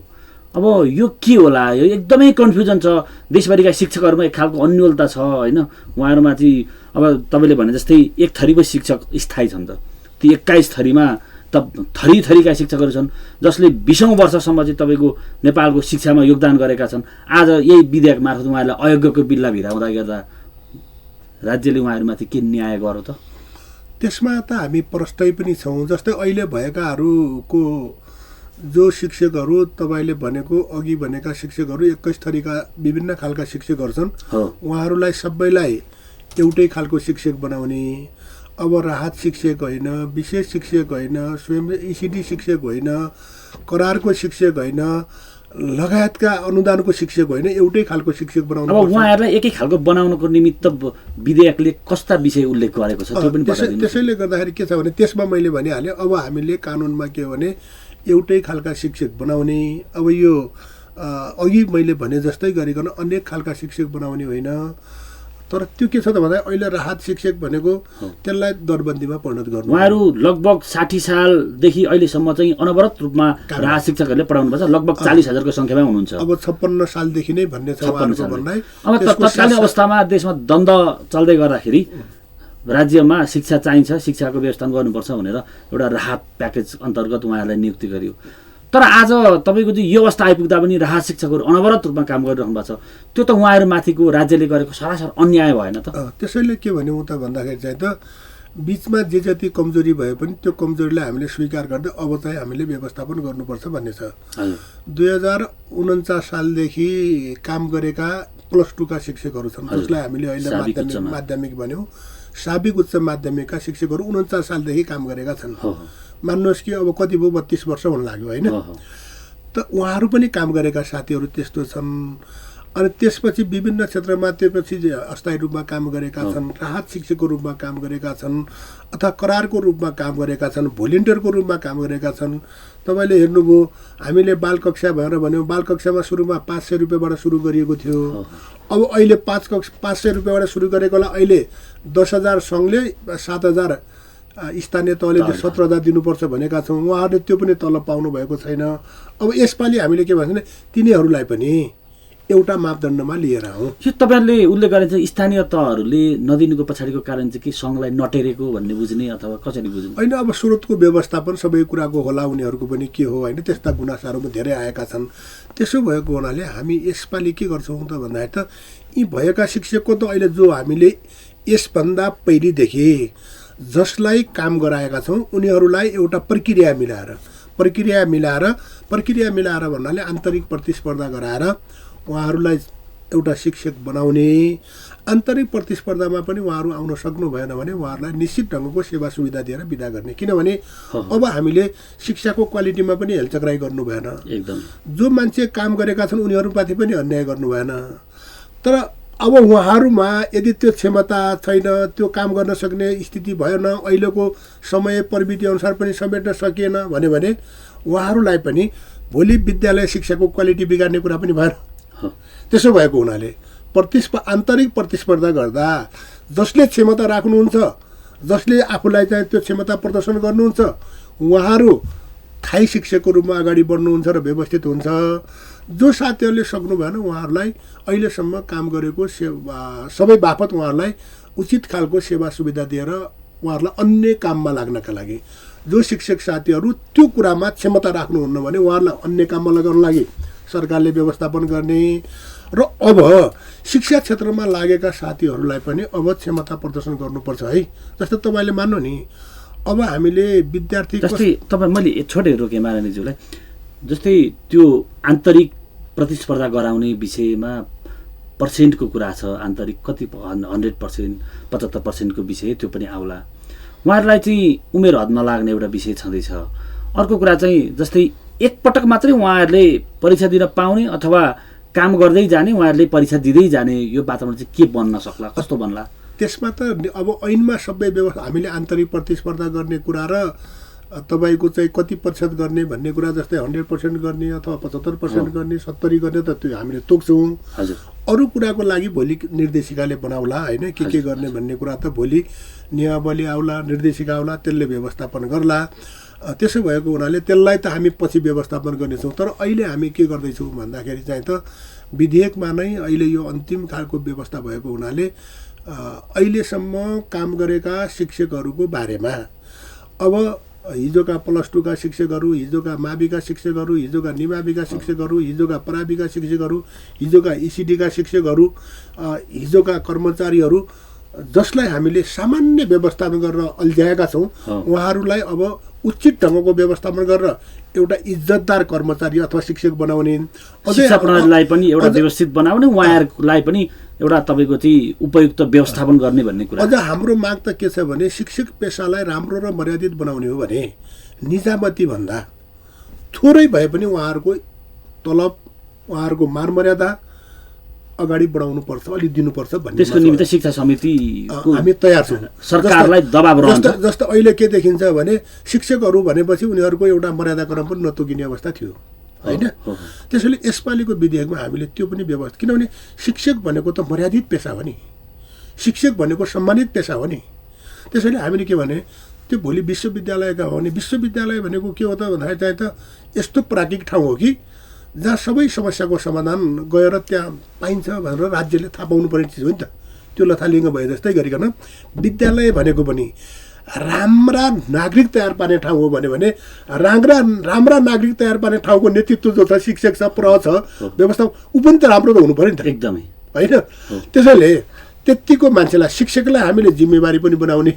अब यो के होला? यो एकदमै कन्फ्युजन छ। देशभरिका शिक्षकहरूमा एक खालको अन्योलता छ होइन। उहाँहरूमाथि अब तपाईँले भने जस्तै 1 थरीको शिक्षक स्थायी छन्, त ती 21 थरीमा त थरीका शिक्षकहरू छन् जसले 20औं वर्षसम्म चाहिँ तपाईँको नेपालको शिक्षामा योगदान गरेका छन्। आज यही विधेयक मार्फत उहाँहरूलाई अयोग्यको बिल्ला भिराउँदा गर्दा राज्यले उहाँहरूमाथि के न्याय गर्यो त? त्यसमा त हामी प्रष्टै पनि छौँ। जस्तै अहिले भएकाहरूको जो शिक्षकहरू तपाईँले भनेको अघि भनेका शिक्षकहरू 21 थरीका विभिन्न खालका शिक्षकहरू छन्, उहाँहरूलाई सबैलाई एउटै खालको शिक्षक बनाउने। अब राहत शिक्षक होइन, विशेष शिक्षक होइन, स्वयं ECD शिक्षक होइन, करारको शिक्षक होइन, लगायतका अनुदानको शिक्षक होइन, एउटै खालको शिक्षक बनाउनु। अब उहाँहरूलाई एकै खालको बनाउनको निमित्त विधेयकले कस्ता विषय उल्लेख गरेको छ त्यो पनि बताइदिनु। त्यसैले गर्दाखेरि के छ भने त्यसमा मैले भनिहालेँ, अब हामीले कानुनमा के हो भने एउटै खालका शिक्षक बनाउने। अब यो अघि मैले भने जस्तै गरिकन अनेक खालका शिक्षक बनाउने होइन। तर त्यो के छ त भन्दा अहिले राहत शिक्षक भनेको त्यसलाई दरबन्दीमा परिणत गर्नु। उहाँहरू लगभग 60 सालदेखि अहिलेसम्म चाहिँ अनवरत रूपमा राहत शिक्षकहरूले पढाउनु पर्छ। लगभग 40,000को सङ्ख्यामा हुनुहुन्छ। अब 56 सालदेखि नै भन्ने छ उहाँहरूको भनाइ। अब तत्कालीन अवस्थामा देशमा द्वन्द्व चल्दै गर्दाखेरि राज्यमा शिक्षा चाहिन्छ, शिक्षाको व्यवस्थापन गर्नुपर्छ भनेर एउटा राहत प्याकेज अन्तर्गत उहाँहरूलाई नियुक्ति गरियो। तर आज तपाईँको चाहिँ यो अवस्था आइपुग्दा पनि राहत शिक्षकहरू अनवरत रूपमा काम गरिरहनु भएको छ। त्यो त उहाँहरूमाथिको राज्यले गरेको सरासर अन्याय भएन त? त्यसैले के भन्यौँ त भन्दाखेरि चाहिँ त बिचमा जे जति कमजोरी भए पनि त्यो कमजोरीलाई हामीले स्वीकार गर्दै अब चाहिँ हामीले व्यवस्थापन गर्नुपर्छ भन्ने छ। 2049 सालदेखि काम गरेका +2 का शिक्षकहरू छन्, जसलाई हामीले अहिले माध्यमिक भन्यौँ। साबिक उच्च माध्यमिकका शिक्षकहरू 49 सालदेखि काम गरेका छन्। मान्नुहोस् कि अब कति भयो, 32 वर्ष हुन लाग्यो होइन। त उहाँहरू पनि काम गरेका साथीहरू त्यस्तो छन्। अनि त्यसपछि विभिन्न क्षेत्रमा त्यसपछि अस्थायी रूपमा काम गरेका छन्, राहत शिक्षकको रूपमा काम गरेका छन्, अथवा करारको रूपमा काम गरेका छन्, भोलिन्टियरको रूपमा काम गरेका छन्। तपाईँले हेर्नुभयो, हामीले बाल कक्षा भनेर भन्यौँ, बाल कक्षामा सुरुमा 500 रुपियाँबाट सुरु गरिएको थियो। अब अहिले 500 रुपियाँबाट सुरु गरेकोलाई अहिले 10,000 सङ्घले 7,000 स्थानीय तहले 17,000 दिनुपर्छ भनेका छौँ। उहाँहरूले त्यो पनि तलब पाउनु भएको छैन। अब यसपालि हामीले के भन्छ भने तिनीहरूलाई पनि एउटा मापदण्डमा लिएर आउँ। यो तपाईँहरूले उल्लेख गरेको छ स्थानीय तहहरूले नदिनुको पछाडिको कारण चाहिँ के सङ्घलाई नटेरेको भन्ने बुझ्ने अथवा कसरी बुझ्ने? होइन, अब स्रोतको व्यवस्थापन सबै कुराको होला, उनीहरूको पनि के हो होइन, त्यस्ता गुनासाहरू पनि धेरै आएका छन्। त्यसो भएको हुनाले हामी यसपालि के गर्छौँ त भन्दाखेरि त यी भएका शिक्षकको त अहिले जो हामीले यसभन्दा पहिलेदेखि जसलाई काम गराएका छौँ उनीहरूलाई एउटा प्रक्रिया मिलाएर भन्नाले आन्तरिक प्रतिस्पर्धा गराएर उहाँहरूलाई एउटा शिक्षक बनाउने, आन्तरिक प्रतिस्पर्धामा पनि उहाँहरू आउन सक्नु भएन भने उहाँहरूलाई निश्चित ढङ्गको सेवा सुविधा दिएर बिदा गर्ने। किनभने अब हामीले शिक्षाको क्वालिटीमा पनि हेलचक्राइ गर्नु भएन, एकदम जो मान्छे काम गरेका छन् उनीहरूमाथि पनि अन्याय गर्नु भएन। तर अब उहाँहरूमा यदि त्यो क्षमता छैन, त्यो काम गर्न सक्ने स्थिति भएन, अहिलेको समय प्रविधि अनुसार पनि समेट्न सकिएन भने उहाँहरूलाई पनि भोलि विद्यालय शिक्षाको क्वालिटी बिगार्ने कुरा पनि भएन। त्यसो भएको हुनाले आन्तरिक प्रतिस्पर्धा गर्दा जसले क्षमता राख्नुहुन्छ, जसले आफूलाई चाहिँ त्यो क्षमता प्रदर्शन गर्नुहुन्छ, उहाँहरू स्थायी शिक्षकको रूपमा अगाडि बढ्नुहुन्छ र व्यवस्थित हुन्छ। जो साथीहरूले सक्नु भएन उहाँहरूलाई अहिलेसम्म काम गरेको सबै बापत उहाँहरूलाई उचित खालको सेवा सुविधा दिएर उहाँहरूलाई अन्य काममा लाग्नका लागि, जो शिक्षक साथीहरू त्यो कुरामा क्षमता राख्नुहुन्न भने उहाँहरूलाई अन्य काममा लगाउन लागि सरकारले व्यवस्थापन गर्ने। र अब शिक्षा क्षेत्रमा लागेका साथीहरूलाई पनि अब क्षमता प्रदर्शन गर्नुपर्छ है। जस्तो तपाईँले मान्नु नि, अब हामीले विद्यार्थी जस्तै तपाईँ मैले छोटे रोकेँ महारानीज्यूलाई, जस्तै त्यो आन्तरिक प्रतिस्पर्धा गराउने विषयमा पर्सेन्टको कुरा छ, आन्तरिक कति 100%, 75%को विषय त्यो पनि आउला। उहाँहरूलाई चाहिँ उमेर हद नलाग्ने एउटा विषय छँदैछ। अर्को कुरा चाहिँ जस्तै एकपटक मात्रै उहाँहरूले परीक्षा दिन पाउने अथवा काम गर्दै जाने, उहाँहरूले परीक्षा दिँदै जाने, यो वातावरण चाहिँ के बन्न सक्ला, कस्तो बन्ला? त्यसमा त अब ऐनमा सबै व्यवस्था हामीले आन्तरिक प्रतिस्पर्धा गर्ने कुरा र तपाईँको चाहिँ कति प्रतिशत गर्ने भन्ने कुरा, जस्तै 100% गर्ने अथवा 75% गर्ने, 70 गर्ने त त्यो हामीले तोक्छौँ। अरू कुराको लागि भोलि निर्देशिकाले बनाउला होइन, के गर्ने भन्ने कुरा त भोलि नियमावली आउला, निर्देशिका आउला, त्यसले व्यवस्थापन गर्ला। त्यसो भएको हुनाले त्यसलाई त हामी पछि व्यवस्थापन गर्नेछौँ। तर अहिले हामी के गर्दैछौँ भन्दाखेरि चाहिँ त विधेयकमा नै अहिले यो अन्तिम खालको व्यवस्था भएको हुनाले अहिलेसम्म काम गरेका शिक्षकहरूको बारेमा अब हिजोका +2 का शिक्षकहरू, हिजोका माविका शिक्षकहरू, हिजोका निमाविका शिक्षकहरू, हिजोका प्राविका शिक्षकहरू, हिजोका इसिडीका शिक्षकहरू, हिजोका कर्मचारीहरू जसलाई हामीले सामान्य व्यवस्थापन गरेर अल्झाएका छौँ उहाँहरूलाई अब उचित ढङ्गको व्यवस्थापन गरेर एउटा इज्जतदार कर्मचारी अथवा शिक्षक बनाउने, शिक्षा प्रणालीलाई पनि एउटा व्यवस्थित बनाउने, उहाँहरूलाई पनि एउटा तपाईँको चाहिँ उपयुक्त व्यवस्थापन गर्ने भन्ने कुरा। अझ हाम्रो माग त के छ भने शिक्षक पेसालाई राम्रो र मर्यादित बनाउने हो भने निजामती भन्दा थोरै भए पनि उहाँहरूको तलब, उहाँहरूको मान मर्यादा अगाडि बढाउनुपर्छ, अलि दिनुपर्छ भन्ने। त्यसको निमित्त शिक्षा समिति हामी तयार छौँ। सरकारलाई दबाब रहन्छ। जस्तो अहिले के देखिन्छ भने शिक्षकहरू भनेपछि उनीहरूको एउटा मर्यादाक्रम पनि नतोकिने अवस्था थियो होइन। त्यसैले यसपालिको विधेयकमा हामीले त्यो पनि व्यवस्था, किनभने शिक्षक भनेको त मर्यादित पेसा हो नि, शिक्षक भनेको सम्मानित पेसा हो नि। त्यसैले हामीले के भने त्यो भोलि विश्वविद्यालयका हो भने, विश्वविद्यालय भनेको के हो त भन्दाखेरि चाहिँ त यस्तो प्राज्ञिक ठाउँ हो कि जहाँ सबै समस्याको समाधान गएर त्यहाँ पाइन्छ भनेर राज्यले थाहा पाउनु पर्ने चिज हो नि त। त्यो लथालिङ्ग भए जस्तै गरिकन विद्यालय भनेको पनि राम्रा नागरिक तयार पार्ने ठाउँ हो भने राम्रा नागरिक तयार पार्ने ठाउँको नेतृत्व जो छ, शिक्षक छ, प्रह छ, व्यवस्था ऊ पनि त राम्रो त हुनु पऱ्यो नि त एकदमै होइन। त्यसैले त्यतिको मान्छेलाई, शिक्षकलाई हामीले जिम्मेवारी पनि बनाउने,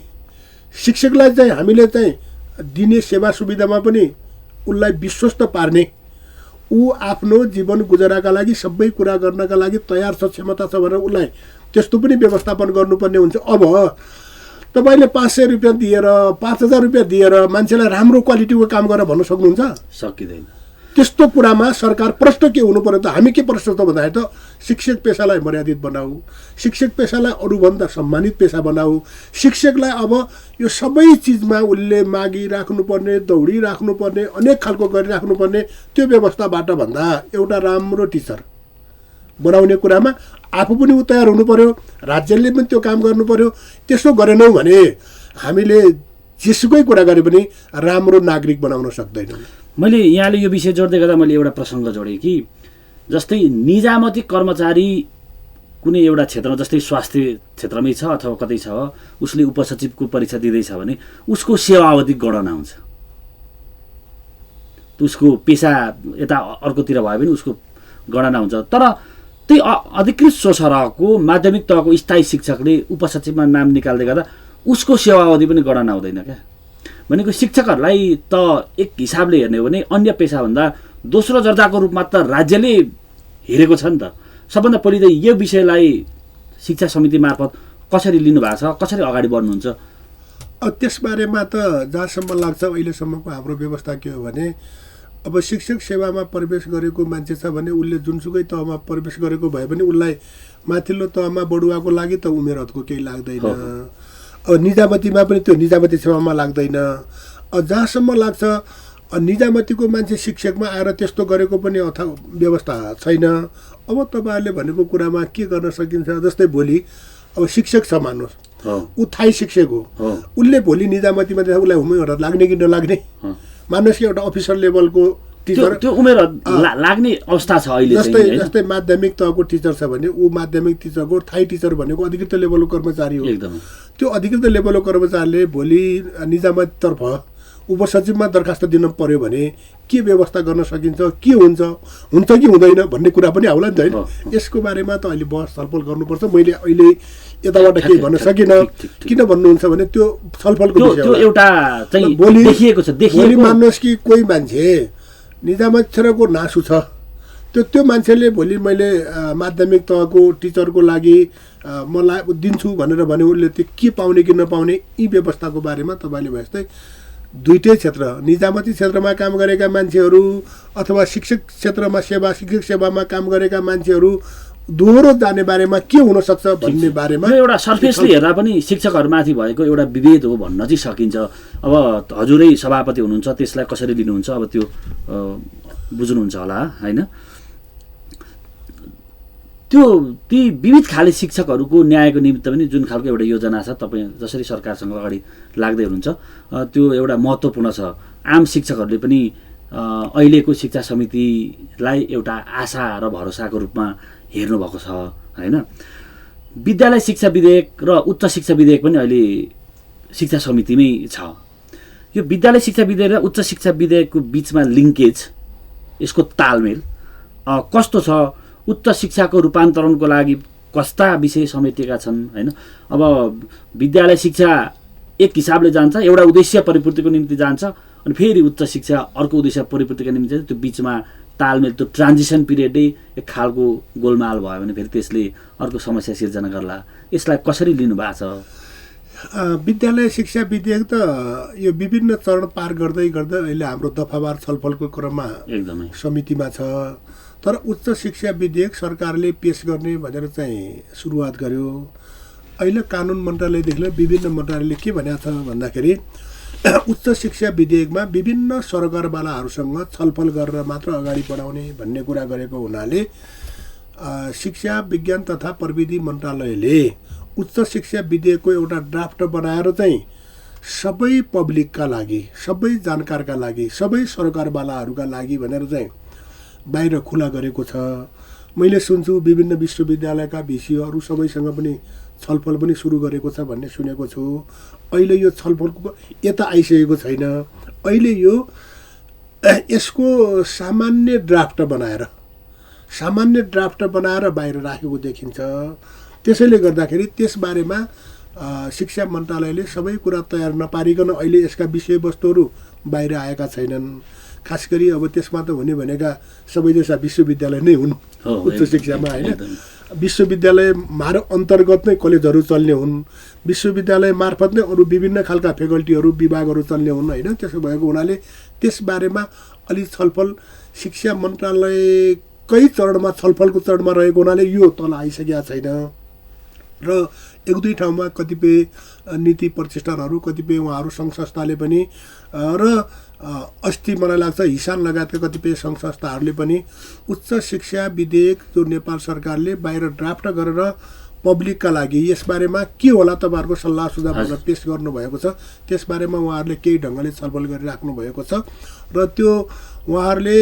शिक्षकलाई चाहिँ हामीले चाहिँ दिने सेवा सुविधामा पनि उसलाई विश्वस्त पार्ने, ऊ आफ्नो जीवन गुजाराका लागि सबै कुरा गर्नका लागि तयार छ, क्षमता छ भनेर उसलाई त्यस्तो पनि व्यवस्थापन गर्नुपर्ने हुन्छ। अब तपाईँले 500 रुपियाँ दिएर 5000 रुपियाँ दिएर मान्छेलाई राम्रो क्वालिटीको काम गरेर भन्न सक्नुहुन्छ? सकिँदैन। त्यस्तो कुरामा सरकार प्रष्ट के हुनु पर्यो त? हामी के प्रष्ट त भन्दाखेरि त शिक्षक पेसालाई मर्यादित बनाऊ, शिक्षक पेसालाई अरूभन्दा सम्मानित पेसा बनाऊ, शिक्षकलाई अब यो सबै चिजमा उसले मागिराख्नुपर्ने, दौडिराख्नुपर्ने, अनेक खालको गरिराख्नुपर्ने त्यो व्यवस्थाबाट भन्दा एउटा राम्रो टिचर बनाउने कुरामा आफू पनि तयार हुनु पर्यो, राज्यले पनि त्यो काम गर्नु पर्यो। त्यसो गरेनौँ भने हामीले जेसुकै कुरा गरे पनि राम्रो नागरिक बनाउन सक्दैनौँ। मैले यहाँले यो विषय जोड्दै गर्दा मैले एउटा प्रसङ्ग जोडेँ कि जस्तै निजामती कर्मचारी कुनै एउटा क्षेत्रमा, जस्तै स्वास्थ्य क्षेत्रमै छ अथवा कतै छ, उसले उपसचिवको परीक्षा दिँदैछ भने उसको सेवावधि गणना हुन्छ। उसको पेसा यता अर्कोतिर भयो भने उसको गणना हुन्छ। तर त्यही अधिकृत स्वसरहको माध्यमिक तहको स्थायी शिक्षकले उपसचिवमा नाम निकाल्दै गर्दा उसको सेवावधि पनि गणना हुँदैन क्या। भनेको शिक्षकहरूलाई त एक हिसाबले हेर्ने हो भने अन्य पेसाभन्दा दोस्रो दर्जाको रूपमा त राज्यले हेरेको छ नि त। सबभन्दा पहिले त यो विषयलाई शिक्षा समिति मार्फत कसरी लिनुभएको छ, कसरी अगाडि बढ्नुहुन्छ? त्यसबारेमा त जहाँसम्म लाग्छ अहिलेसम्मको हाम्रो व्यवस्था के हो भने अब शिक्षक सेवामा प्रवेश गरेको मान्छे छ भने उसले जुनसुकै तहमा प्रवेश गरेको भए पनि उसलाई माथिल्लो तहमा बढुवाको लागि त उमेर हदको केही लाग्दैन। अब निजामतीमा पनि त्यो निजामती सेवामा लाग्दैन। जहाँसम्म लाग्छ निजामतीको मान्छे शिक्षकमा आएर त्यस्तो गरेको पनि व्यवस्था छैन। अब तपाईँहरूले भनेको कुरामा के गर्न सकिन्छ? जस्तै भोलि अब शिक्षक छ मान्नुहोस्, ऊ थाई शिक्षक हो, उसले भोलि निजामतीमा उसलाई उमेर लाग्ने कि नलाग्ने? मान्नुहोस् कि एउटा अफिसर लेभलको टिचर त्यो उमेर लाग्ने अवस्था छ अहिले। जस्तै माध्यमिक तहको टिचर छ भने ऊ माध्यमिक टिचरको थाई टिचर भनेको अधिकृत लेभलको कर्मचारी हो। त्यो अधिकृत लेभलको कर्मचारीले भोलि निजामतीतर्फ उपसचिवमा दरखास्त दिन पर्यो भने के व्यवस्था गर्न सकिन्छ, के हुन्छ कि हुँदैन भन्ने कुरा पनि आउला नि त होइन? यसको बारेमा त अहिले बहस छलफल गर्नुपर्छ। मैले अहिले यताबाट केही भन्न सकिनँ। किन भन्नुहुन्छ भने त्यो छलफलको विषय हो। एउटा चाहिँ देखिएको छ। भोलि मान्नुहोस् कि कोही मान्छे निजामती क्षेत्रको नासु छ, त्यो मान्छेले भोलि मैले माध्यमिक तहको टिचरको लागि मलाई दिन्छु भनेर भने उसले त्यो के पाउने कि नपाउने, यी व्यवस्थाको बारेमा तपाईँले भने जस्तै दुईटै क्षेत्र, निजामती क्षेत्रमा काम गरेका मान्छेहरू अथवा शिक्षक क्षेत्रमा शिक्षक सेवामा काम गरेका मान्छेहरू दोहोरो जाने बारेमा के हुन सक्छ भन्ने बारेमा एउटा सर्फेसले हेर्दा पनि शिक्षकहरूमाथि भएको एउटा विभेद हो भन्न चाहिँ सकिन्छ। अब हजुरै सभापति हुनुहुन्छ, त्यसलाई कसरी लिनुहुन्छ अब त्यो बुझ्नुहुन्छ होला होइन? त्यो ती विविध खाले शिक्षकहरूको न्यायको निमित्त पनि जुन खालको एउटा योजना छ, तपाईँ जसरी सरकारसँग अगाडि लाग्दै हुनुहुन्छ त्यो एउटा महत्त्वपूर्ण छ। आम शिक्षकहरूले पनि अहिलेको शिक्षा समितिलाई एउटा आशा र भरोसाको रूपमा हेर्नुभएको छ होइन? विद्यालय शिक्षा विधेयक र उच्च शिक्षा विधेयक पनि अहिले शिक्षा समितिमै छ। यो विद्यालय शिक्षा विधेयक र उच्च शिक्षा विधेयकको बिचमा लिङ्केज, यसको तालमेल कस्तो छ? उच्च शिक्षाको रूपान्तरणको लागि कस्ता विषय समेटिएका छन् होइन? अब विद्यालय शिक्षा एक हिसाबले जान्छ, एउटा उद्देश्य परिपूर्तिको निम्ति जान्छ, अनि फेरि उच्च शिक्षा अर्को उद्देश्य परिपूर्तिको निम्ति जान्छ। त्यो बिचमा तालमेल, त्यो ट्रान्जिसन पिरियडै एक खालको गोलमाल भयो भने फेरि त्यसले अर्को समस्या सिर्जना गर्ला। यसलाई कसरी लिनुभएको छ? विद्यालय शिक्षा विधेयक त यो विभिन्न चरण पार गर्दै गर्दै अहिले हाम्रो दफावार छलफलको क्रममा एकदमै समितिमा छ। तर उच्च शिक्षा विधेयक सरकारले पेश गर्ने भनेर चाहिँ सुरुवात गर्यो। अहिले कानुन मन्त्रालयदेखि विभिन्न मन्त्रालयले के भनेको छ भन्दाखेरि उच्च शिक्षा विधेयकमा विभिन्न सरकारवालाहरूसँग छलफल गरेर मात्र अगाडि बढाउने भन्ने कुरा गरेको हुनाले शिक्षा विज्ञान तथा प्रविधि मन्त्रालयले उच्च शिक्षा विधेयकको एउटा ड्राफ्ट बनाएर चाहिँ सबै पब्लिकका लागि, सबै जानकारका लागि, सबै सरकारवालाहरूका लागि भनेर चाहिँ बाहिर खुला गरेको छ। मैले सुन्छु विभिन्न विश्वविद्यालयका भिसीहरू सबैसँग पनि छलफल पनि सुरु गरेको छ भन्ने सुनेको छु। अहिले यो छलफलको यता आइसकेको छैन। अहिले यो यसको सामान्य ड्राफ्ट बनाएर बाहिर राखेको देखिन्छ। त्यसैले गर्दाखेरि त्यसबारेमा शिक्षा मन्त्रालयले सबै कुरा तयार नपारिकन अहिले यसका विषयवस्तुहरू बाहिर आएका छैनन्। खास गरी अब त्यसमा त हुने भनेका सबै जसा विश्वविद्यालय नै हुन् उच्च शिक्षामा होइन? विश्वविद्यालय अन्तर्गत नै कलेजहरू चल्ने हुन्, विश्वविद्यालय मार्फत नै अरू विभिन्न खालका फ्याकल्टीहरू विभागहरू चल्ने हुन् होइन? त्यसो भएको हुनाले त्यसबारेमा अलि छलफल शिक्षा मन्त्रालयकै चरणमा छलफलको चरणमा रहेको हुनाले यो तल आइसकेका छैन र एक दुई ठाउँमा कतिपय नीति प्रतिष्ठानहरू कतिपय उहाँहरू सङ्घ संस्थाले पनि र अस्ति मलाई लाग्छ हिसान लगायतका कतिपय सङ्घ संस्थाहरूले पनि उच्च शिक्षा विधेयक जो नेपाल सरकारले बाहिर ड्राफ्ट गरेर पब्लिकका लागि यसबारेमा के होला तपाईँहरूको सल्लाह सुझावहरू पेश गर्नुभएको छ त्यसबारेमा उहाँहरूले केही ढङ्गले छलफल गरिराख्नु भएको छ र त्यो उहाँहरूले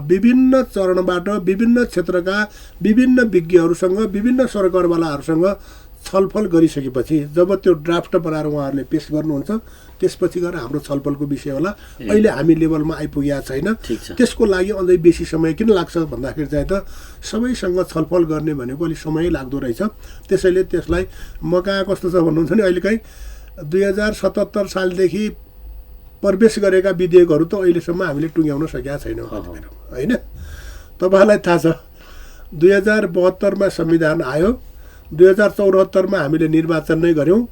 विभिन्न चरणबाट विभिन्न क्षेत्रका विभिन्न विज्ञहरूसँग विभिन्न सरकारवालाहरूसँग छलफल गरिसकेपछि जब त्यो ड्राफ्ट बनाएर उहाँहरूले पेश गर्नुहुन्छ त्यसपछि गएर हाम्रो छलफलको विषय होला अहिले हामी लेभलमा आइपुगेका छैन त्यसको लागि अझै बेसी समय किन लाग्छ भन्दाखेरि चाहिँ त सबैसँग छलफल गर्ने भनेको अलिक समय लाग्दो रहेछ त्यसैले त्यसलाई म कहाँ कस्तो छ भन्नुहुन्छ नि अहिलेकाहीँ 2077 सालदेखि प्रवेश गरेका विधेयकहरू त अहिलेसम्म हामीले टुङ्ग्याउन सकेका छैनौँ होइन तपाईँलाई थाहा छ 2072 संविधान आयो 2074 हामीले निर्वाचन नै गऱ्यौँ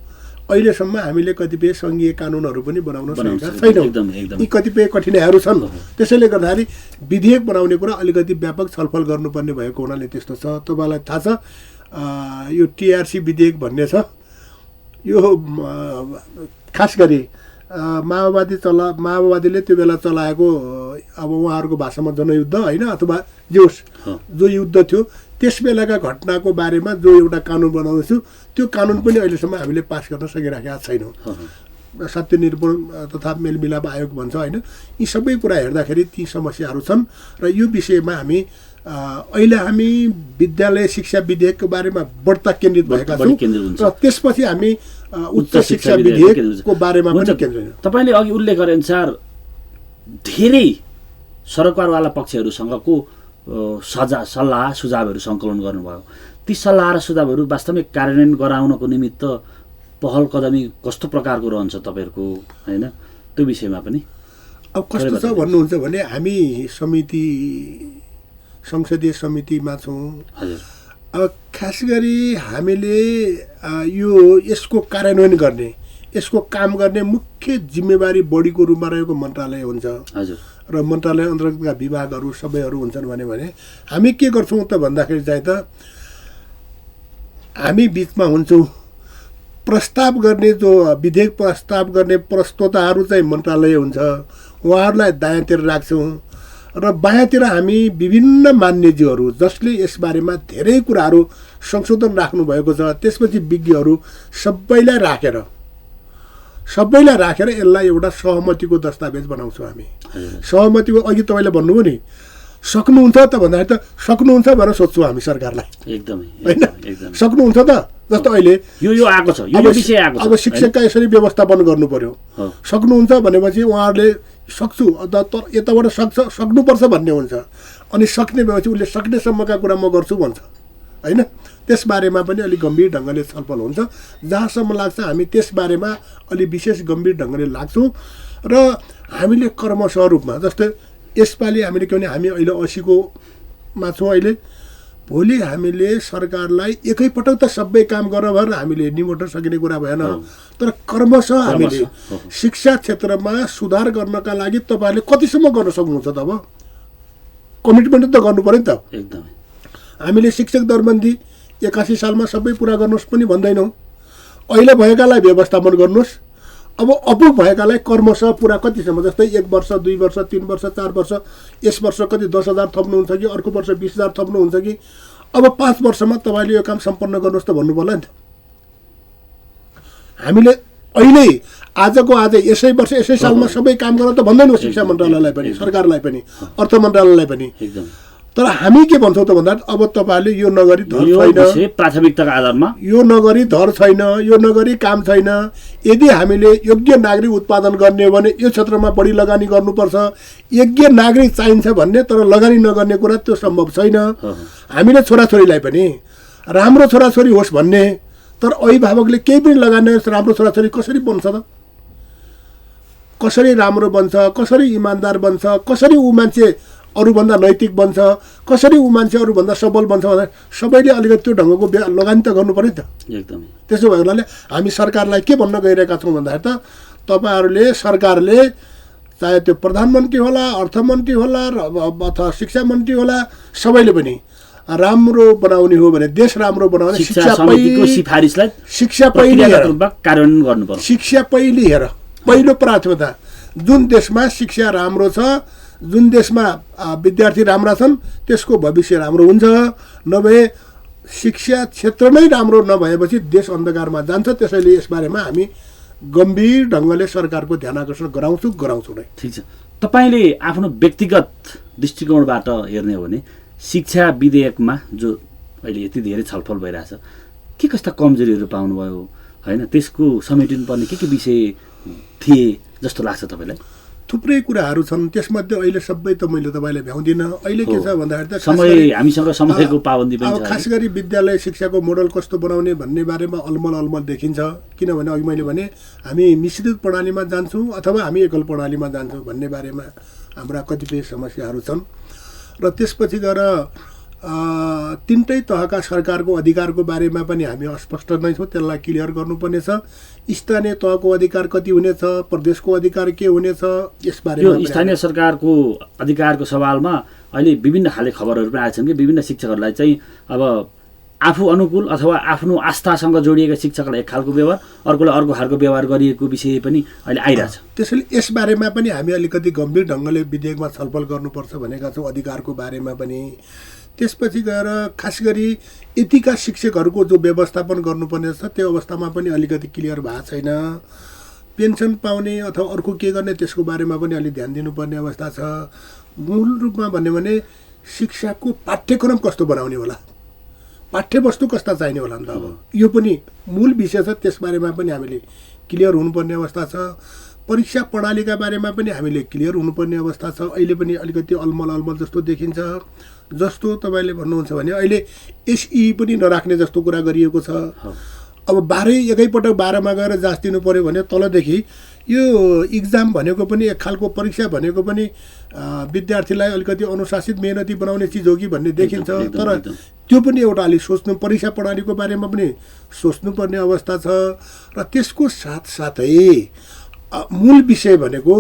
अहिलेसम्म हामीले कतिपय सङ्घीय कानुनहरू पनि बनाउन सकेका छैनौँ यी कतिपय कठिनाइहरू छन् त्यसैले गर्दाखेरि विधेयक बनाउने कुरा अलिकति व्यापक छलफल गर्नुपर्ने भएको हुनाले त्यस्तो छ तपाईँलाई थाहा छ यो टिआरसी विधेयक भन्ने छ यो खास गरी माओवादीले त्यो बेला चलाएको अब उहाँहरूको भाषामा जनयुद्ध होइन अथवा जो युद्ध थियो त्यस बेलाका घटनाको बारेमा जो एउटा कानुन बनाउँदैछु त्यो कानुन पनि अहिलेसम्म हामीले पास गर्न सकिरहेका छैनौँ सत्य निरूपण तथा मेलमिलाप आयोग भन्छ होइन यी सबै कुरा हेर्दाखेरि ती समस्याहरू छन् र यो विषयमा हामी अहिले हामी विद्यालय शिक्षा विधेयकको बारेमा बढ्ता केन्द्रित भएका छौँ र त्यसपछि हामी उच्च शिक्षा विधेयकको बारेमा पनि केन्द्रित तपाईँले अघि उल्लेख गरे अनुसार धेरै सरकारवाला पक्षहरूसँगको सल्लाह सुझावहरू सङ्कलन गर्नुभयो ती सल्लाह र सुझावहरू वास्तवमै कार्यान्वयन गराउनको निमित्त पहल कदमी कस्तो प्रकारको रहन्छ तपाईँहरूको होइन त्यो विषयमा पनि अब कस्तो छ भन्नुहुन्छ भने हामी संसदीय समितिमा छौँ अब खास गरी हामीले यसको कार्यान्वयन गर्ने यसको काम गर्ने मुख्य जिम्मेवारी बढीको रूपमा रहेको मन्त्रालय हुन्छ हजुर र मन्त्रालय अन्तर्गतका विभागहरू सबैहरू हुन्छन् भने हामी के गर्छौँ त भन्दाखेरि चाहिँ त हामी बिचमा हुन्छौँ प्रस्ताव गर्ने जो विधेयक प्रस्ताव गर्ने प्रस्तोताहरू चाहिँ मन्त्रालय हुन्छ उहाँहरूलाई दायाँतिर राख्छौँ र बायाँतिर हामी विभिन्न मान्यज्यूहरू जसले यसबारेमा धेरै कुराहरू संशोधन राख्नुभएको छ त्यसपछि विज्ञहरू सबैलाई राखेर यसलाई एउटा सहमतिको दस्तावेज बनाउँछौँ हामी सहमतिको अघि तपाईँले भन्नुभयो नि सक्नुहुन्छ त भन्दाखेरि त सक्नुहुन्छ भनेर सोध्छौँ हामी सरकारलाई एकदमै होइन सक्नुहुन्छ त जस्तो अहिले यो आएको छ यो विषय आएको छ अब शिक्षकका यसरी व्यवस्थापन गर्नु पर्यो सक्नुहुन्छ भनेपछि उहाँहरूले सक्छु तर यताबाट सक्नुपर्छ भन्ने हुन्छ अनि सक्ने भएपछि उसले सक्नेसम्मका कुरा म गर्छु भन्छ होइन त्यसबारेमा पनि अलिक गम्भीर ढङ्गले छलफल हुन्छ जहाँसम्म लाग्छ हामी त्यसबारेमा अलि विशेष गम्भीर ढङ्गले लाग्छौँ र हामीले क्रमशः रूपमा जस्तै यसपालि हामीले के भने हामी अहिले 80मा छौँ अहिले भोलि हामीले सरकारलाई एकैपटक त सबै काम गर भनेर हामीले निमोट्न सकिने कुरा भएन तर क्रमशः हामीले शिक्षा क्षेत्रमा सुधार गर्नका लागि तपाईँहरूले कतिसम्म गर्न सक्नुहुन्छ त अब कमिटमेन्ट त गर्नु पर्यो नि त एकदमै हामीले शिक्षक दरबन्दी 81 सालमा सबै पुरा गर्नुहोस् पनि भन्दैनौँ अहिले भएकालाई व्यवस्थापन गर्नुहोस् अब अपुग भएकालाई क्रमशः पुरा कतिसम्म जस्तै 1 वर्ष 2 वर्ष 3 वर्ष 4 वर्ष यस वर्ष कति 10,000 थप्नुहुन्छ कि अर्को वर्ष 20,000 थप्नुहुन्छ कि अब 5 वर्षमा तपाईँले यो काम सम्पन्न गर्नुहोस् त भन्नु पर्ला नि त हामीले अहिले आजको आज यसै वर्ष यसै सालमा सबै काम गर्न त भन्दैनौँ शिक्षा मन्त्रालयलाई पनि सरकारलाई पनि अर्थ मन्त्रालयलाई पनि तर हामी के भन्छौँ त भन्दा अब तपाईँहरूले यो नगरी धर छैन प्राथमिकताको आधारमा यो नगरी धर छैन यो नगरी काम छैन यदि हामीले योग्य नागरिक उत्पादन गर्ने हो भने यो क्षेत्रमा बढी लगानी गर्नुपर्छ योग्य नागरिक चाहिन्छ भन्ने तर लगानी नगर्ने कुरा त्यो सम्भव छैन हामीले छोराछोरीलाई पनि राम्रो छोराछोरी होस् भन्ने तर अभिभावकले केही पनि लगानी राम्रो छोराछोरी कसरी बन्छ त कसरी राम्रो बन्छ कसरी इमान्दार बन्छ कसरी ऊ मान्छे अरूभन्दा नैतिक बन्छ कसरी ऊ मान्छे अरूभन्दा सबल बन्छ भन्दा सबैले अलिकति त्यो ढङ्गको लगानी त गर्नु पर्यो नि त एकदमै त्यसो भएको हुनाले हामी सरकारलाई के भन्न गइरहेका छौँ भन्दाखेरि त तपाईँहरूले सरकारले चाहे त्यो प्रधानमन्त्री होला, अर्थमन्त्री होला अथवा शिक्षा मन्त्री होला, सबैले पनि राम्रो बनाउने हो भने, देश राम्रो बनाउने शिक्षा समितिको सिफारिसलाई शिक्षा पहिले कार्यान्वयन गर्नुपर्छ। शिक्षा पहिले हेर, पहिलो प्राथमिकता। जुन देशमा शिक्षा राम्रो छ, जुन देशमा विद्यार्थी राम्रा छन्, त्यसको भविष्य राम्रो हुन्छ। नभए शिक्षा क्षेत्र नै राम्रो नभएपछि देश अन्धकारमा जान्छ। त्यसैले यसबारेमा हामी गम्भीर ढङ्गले सरकारको ध्यान आकर्षण गराउँछु नै। ठिक छ, तपाईँले आफ्नो व्यक्तिगत दृष्टिकोणबाट हेर्ने हो भने शिक्षा विधेयकमा जो अहिले यति धेरै छलफल भइरहेछ, के कस्ता कमजोरीहरू पाउनुभयो होइन, त्यसको समेटिनुपर्ने के विषय थिए जस्तो लाग्छ तपाईँलाई? थुप्रै कुराहरू छन्, त्यसमध्ये अहिले सबै त मैले तपाईँलाई भ्याउँदिनँ। अहिले के छ भन्दाखेरि हामीसँग समयको पाबन्दी पनि छ। खास गरी विद्यालय शिक्षाको मोडल कस्तो बनाउने भन्ने बारेमा अलमल देखिन्छ। किनभने अघि मैले भने हामी मिश्रित प्रणालीमा जान्छौँ अथवा हामी एकल प्रणालीमा जान्छौँ भन्ने बारेमा हाम्रा कतिपय समस्याहरू छन्। र त्यसपछि गएर तिनटै तहका सरकारको अधिकारको बारेमा पनि हामी अस्पष्ट नै छौँ, त्यसलाई क्लियर गर्नुपर्ने छ। स्थानीय तहको अधिकार कति हुनेछ, प्रदेशको अधिकार के हुनेछ, यसबारेमा यो स्थानीय सरकारको अधिकारको सवालमा अहिले विभिन्न खाले खबरहरू पनि आएछन् कि विभिन्न शिक्षकहरूलाई चाहिँ अब आफू अनुकूल अथवा आफ्नो आस्थासँग जोडिएका शिक्षकलाई एक खालको व्यवहार, अर्कोलाई अर्को खालको व्यवहार गरिएको विषय पनि अहिले आइरहेछ। त्यसैले यसबारेमा पनि हामी अलिकति गम्भीर ढङ्गले विधेयकमा छलफल गर्नुपर्छ भनेका छौँ, अधिकारको बारेमा पनि। त्यसपछि गएर खास गरी यतिका शिक्षकहरूको जो व्यवस्थापन गर्नुपर्ने छ त्यो अवस्थामा पनि अलिकति क्लियर भएको छैन। पेन्सन पाउने अथवा अर्को के गर्ने त्यसको बारेमा पनि अलिक ध्यान दिनुपर्ने अवस्था छ। मूल रूपमा भन्यो भने शिक्षाको पाठ्यक्रम कस्तो बनाउने होला, पाठ्यवस्तु कस्ता चाहिने होला नि त, अब यो पनि मूल विषय छ। त्यसबारेमा पनि हामीले क्लियर हुनुपर्ने अवस्था छ। परीक्षा प्रणालीका बारेमा पनि हामीले क्लियर हुनुपर्ने अवस्था छ। अहिले पनि अलिकति अलमल जस्तो देखिन्छ। जस्तो तपाईँले भन्नुहुन्छ भने अहिले एसई पनि नराख्ने जस्तो कुरा गरिएको छ। अब एकैपटक 12मा गएर जाँच दिनु पऱ्यो भने तलदेखि यो इक्जाम भनेको पनि एक खालको परीक्षा भनेको पनि विद्यार्थीलाई अलिकति अनुशासित मेहनती बनाउने चिज हो कि भन्ने देखिन्छ। तर त्यो पनि एउटा अलिक सोच्नु, परीक्षा प्रणालीको बारेमा पनि सोच्नुपर्ने अवस्था छ। र त्यसको साथसाथै मूल विषय भनेको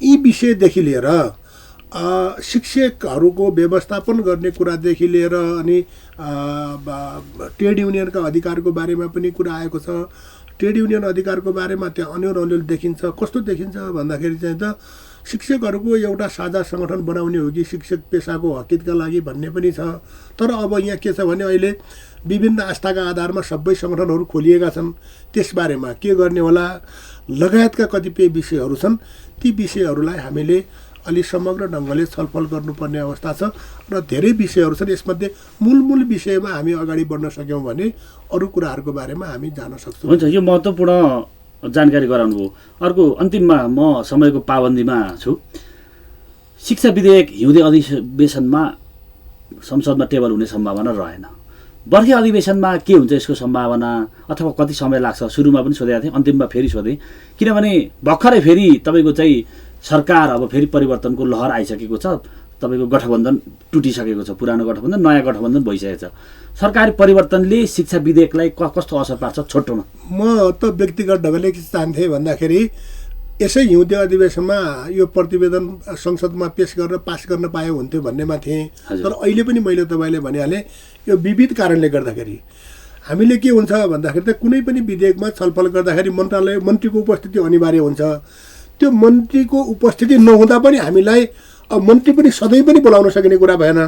यी विषयदेखि लिएर शिक्षकहरूको व्यवस्थापन गर्ने कुरादेखि लिएर अनि ट्रेड युनियनका अधिकारको बारेमा पनि कुरा आएको छ। ट्रेड युनियन अधिकारको बारेमा त्यहाँ अन्यल देखिन्छ। कस्तो देखिन्छ भन्दाखेरि चाहिँ त शिक्षकहरूको एउटा साझा सङ्गठन बनाउने हो कि शिक्षक पेसाको हकितका लागि भन्ने पनि छ। तर अब यहाँ के छ भने अहिले विभिन्न आस्थाका आधारमा सबै सङ्गठनहरू खोलिएका छन्। त्यसबारेमा के गर्ने होला लगायतका कतिपय विषयहरू छन्। ती विषयहरूलाई हामीले अलि समग्र ढङ्गले छलफल गर्नुपर्ने अवस्था छ र धेरै विषयहरू छन्। यसमध्ये मूल विषयमा हामी अगाडि बढ्न सक्यौँ भने अरू कुराहरूको बारेमा हामी जान सक्छौँ। हुन्छ, यो महत्त्वपूर्ण जानकारी गराउनु भयो। अर्को अन्तिममा म समयको पाबन्दीमा छु। शिक्षा विधेयक हिउँदे अधिवेशनमा संसदमा टेबल हुने सम्भावना रहेन। बर्खे अधिवेशनमा के हुन्छ यसको सम्भावना अथवा कति समय लाग्छ? सुरुमा पनि सोधेको थिएँ, अन्तिममा फेरि सोधेँ। किनभने भर्खरै फेरि तपाईँको चाहिँ सरकार अब फेरि परिवर्तनको लहर आइसकेको छ। तपाईँको गठबन्धन टुटिसकेको छ, पुरानो गठबन्धन नयाँ गठबन्धन भइसकेको छ। सरकारी परिवर्तनले शिक्षा विधेयकलाई कस्तो असर पार्छ छोटोमा? म त व्यक्तिगत ढङ्गले के चाहन्थेँ भन्दाखेरि यसै हिउँदे अधिवेशनमा यो प्रतिवेदन संसदमा पेश गरेर पास गर्न पायो हुन्थ्यो भन्नेमा थिएँ। तर अहिले पनि मैले तपाईँले भनिहालेँ यो विविध कारणले गर्दाखेरि हामीले के हुन्छ भन्दाखेरि त कुनै पनि विधेयकमा छलफल गर्दाखेरि मन्त्रीको उपस्थिति अनिवार्य हुन्छ। त्यो मन्त्रीको उपस्थिति नहुँदा पनि हामीलाई अब मन्त्री पनि सधैँ पनि बोलाउन सकिने कुरा भएन।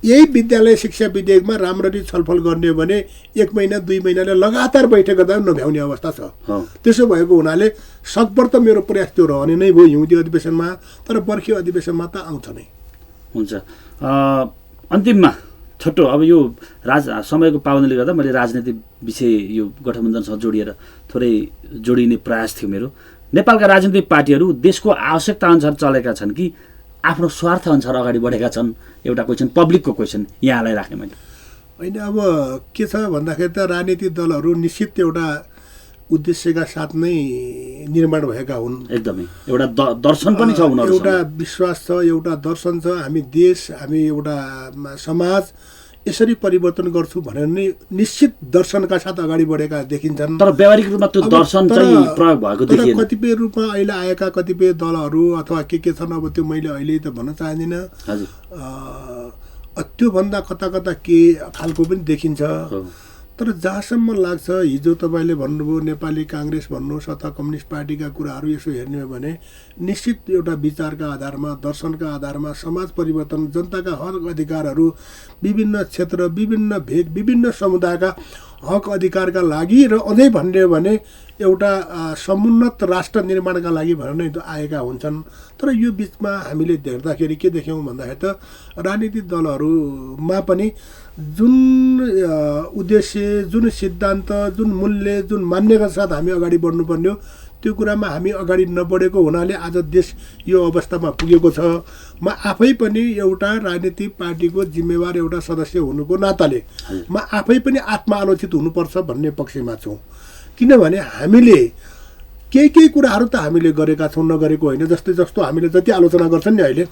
यही विद्यालय शिक्षा विधेयकमा राम्ररी छलफल गर्ने हो भने 1 महिना 2 महिनाले लगातार बैठक गर्दा नभ्याउने अवस्था छ। त्यसो भएको हुनाले सकभर त मेरो प्रयास त्यो रहने नै भयो हिउँदे अधिवेशनमा। तर बर्खे अधिवेशनमा त आउँछ नै। हुन्छ, अन्तिममा छोटो अब यो समयको पाबन्दीले गर्दा मैले राजनीतिक विषय यो गठबन्धनसँग जोडिएर थोरै जोडिने प्रयास थियो मेरो। नेपालका राजनीतिक पार्टीहरू देशको आवश्यकता अनुसार चलेका छन् कि आफ्नो स्वार्थ अनुसार अगाडि बढेका छन्? एउटा क्वेसन, पब्लिकको क्वेसन यहाँलाई राख्ने मैले। होइन, अब के छ भन्दाखेरि त राजनीतिक दलहरू निश्चित एउटा उद्देश्यका साथ नै निर्माण भएका हुन्। एकदमै एउटा दर्शन पनि छ उनीहरुसँग, एउटा विश्वास छ, एउटा दर्शन छ। हामी देश, हामी एउटा समाज यसरी परिवर्तन गर्छु भनेर नै निश्चित दर्शनका साथ अगाडि बढेका देखिन्छन्। तर व्यावहारिक रूपमा त्यो दर्शन चाहिँ प्रयोग भएको देखिएन। कतिपय रूपमा अहिले आएका कतिपय दलहरू अथवा के छन् अब त्यो मैले अहिले त भन्न चाहदिनँ। हजुर त्योभन्दा कता कता के खालको पनि देखिन्छ। तर जहाँसम्म लाग्छ हिजो तपाईँले भन्नुभयो नेपाली काङ्ग्रेस भन्नुहोस् अथवा कम्युनिस्ट पार्टीका कुराहरू यसो हेर्ने हो भने निश्चित एउटा विचारका आधारमा दर्शनका आधारमा समाज परिवर्तन जनताका हक अधिकारहरू विभिन्न क्षेत्र विभिन्न भेग विभिन्न समुदायका हक अधिकारका लागि र अझै भन्ने हो भने एउटा समुन्नत राष्ट्र निर्माणका लागि भनेर नै आएका हुन्छन्। तर यो बिचमा हामीले हेर्दाखेरि के देख्यौँ भन्दाखेरि त राजनीतिक दलहरूमा पनि जुन उद्देश्य जुन सिद्धान्त जुन मूल्य जुन मान्यका साथ हामी अगाडि बढ्नुपर्ने हो त्यो कुरामा हामी अगाडि नबढेको हुनाले आज देश यो अवस्थामा पुगेको छ। म आफै पनि एउटा राजनीतिक पार्टीको जिम्मेवार एउटा सदस्य हुनुको नाताले म आफै पनि आत्मआलोचित हुनुपर्छ भन्ने पक्षमा छु। किनभने हामीले केही कुराहरू त हामीले गरेका छौँ नगरेको होइन। जस्तो हामीले जति आलोचना गर्छन् नि अहिले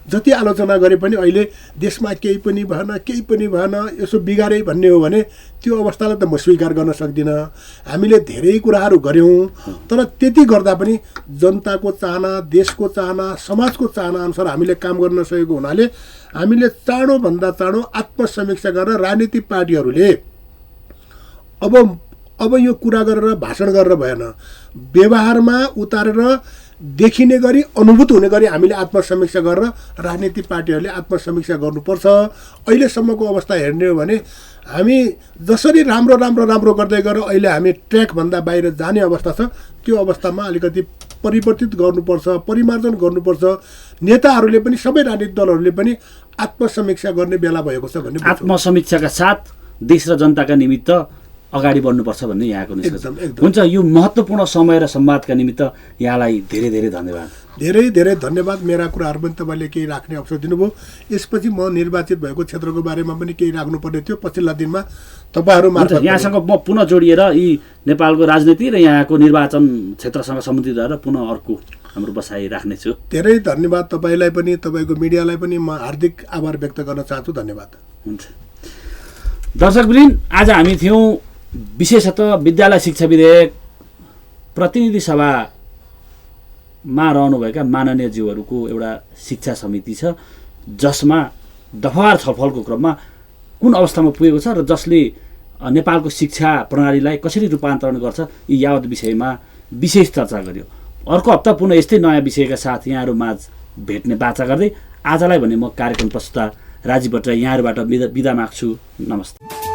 जति आलोचना गरे पनि अहिले देशमा केही पनि भएन यसो बिगारे भन्ने हो भने त्यो अवस्थालाई त म स्वीकार गर्न सक्दिनँ। हामीले धेरै कुराहरू गऱ्यौँ तर त्यति गर्दा पनि जनताको चाहना देशको चाहना समाजको चाहना अनुसार हामीले काम गर्न सकेको हुनाले हामीले चाँडोभन्दा चाँडो आत्मसमीक्षा गरेर राजनीतिक पार्टीहरूले अब यो कुरा गरेर भाषण गरेर भएन व्यवहारमा उतारेर देखिने गरी अनुभूत हुने गरी हामीले आत्मसमीक्षा गरेर राजनीतिक पार्टीहरूले आत्मसमीक्षा गर्नुपर्छ। अहिलेसम्मको अवस्था हेर्ने हो भने हामी जसरी राम्रो गर्दै गएर अहिले हामी ट्र्याकभन्दा बाहिर जाने अवस्था छ। त्यो अवस्थामा अलिकति परिवर्तित गर्नुपर्छ परिमार्जन गर्नुपर्छ। नेताहरूले पनि सबै राजनीतिक दलहरूले पनि आत्मसमीक्षा गर्ने बेला भएको छ भन्ने आत्मसमीक्षाका साथ देश र जनताका निमित्त अगाडि बढ्नुपर्छ भन्ने यहाँको निष्कर्ष हुन्छ। यो महत्त्वपूर्ण समय र संवादका निमित्त यहाँलाई धेरै धेरै धन्यवाद। धेरै धन्यवाद। मेरा कुराहरू पनि तपाईँले केही राख्ने अवसर दिनुभयो। यसपछि म निर्वाचित भएको क्षेत्रको बारेमा पनि केही राख्नुपर्ने थियो पछिल्ला दिनमा तपाईँहरू मार्फत यहाँसँग म पुनः जोडिएर यी नेपालको राजनीति र यहाँको निर्वाचन क्षेत्रसँग सम्बन्धित भएर पुनः अर्को हाम्रो बसाइ राख्नेछु। धेरै धन्यवाद तपाईँलाई पनि तपाईँको मिडियालाई पनि म हार्दिक आभार व्यक्त गर्न चाहन्छु। धन्यवाद। हुन्छ दर्शकवृन्द, आज हामी थियौँ विशेषतः विद्यालय शिक्षा विधेयक प्रतिनिधि सभामा रहनुभएका माननीय ज्यूहरूको एउटा शिक्षा समिति छ जसमा दफावार छलफलको क्रममा कुन अवस्थामा पुगेको छ र जसले नेपालको शिक्षा प्रणालीलाई कसरी रूपान्तरण गर्छ यी यावत विषयमा विशेष चर्चा गर्यो। अर्को हप्ता पुनः यस्तै नयाँ विषयका साथ यहाँहरू माझ भेट्ने बाचा गर्दै आजलाई भने म कार्यक्रम प्रस्तुता राजीव भट्टराई यहाँहरूबाट बिदा माग्छु। नमस्ते।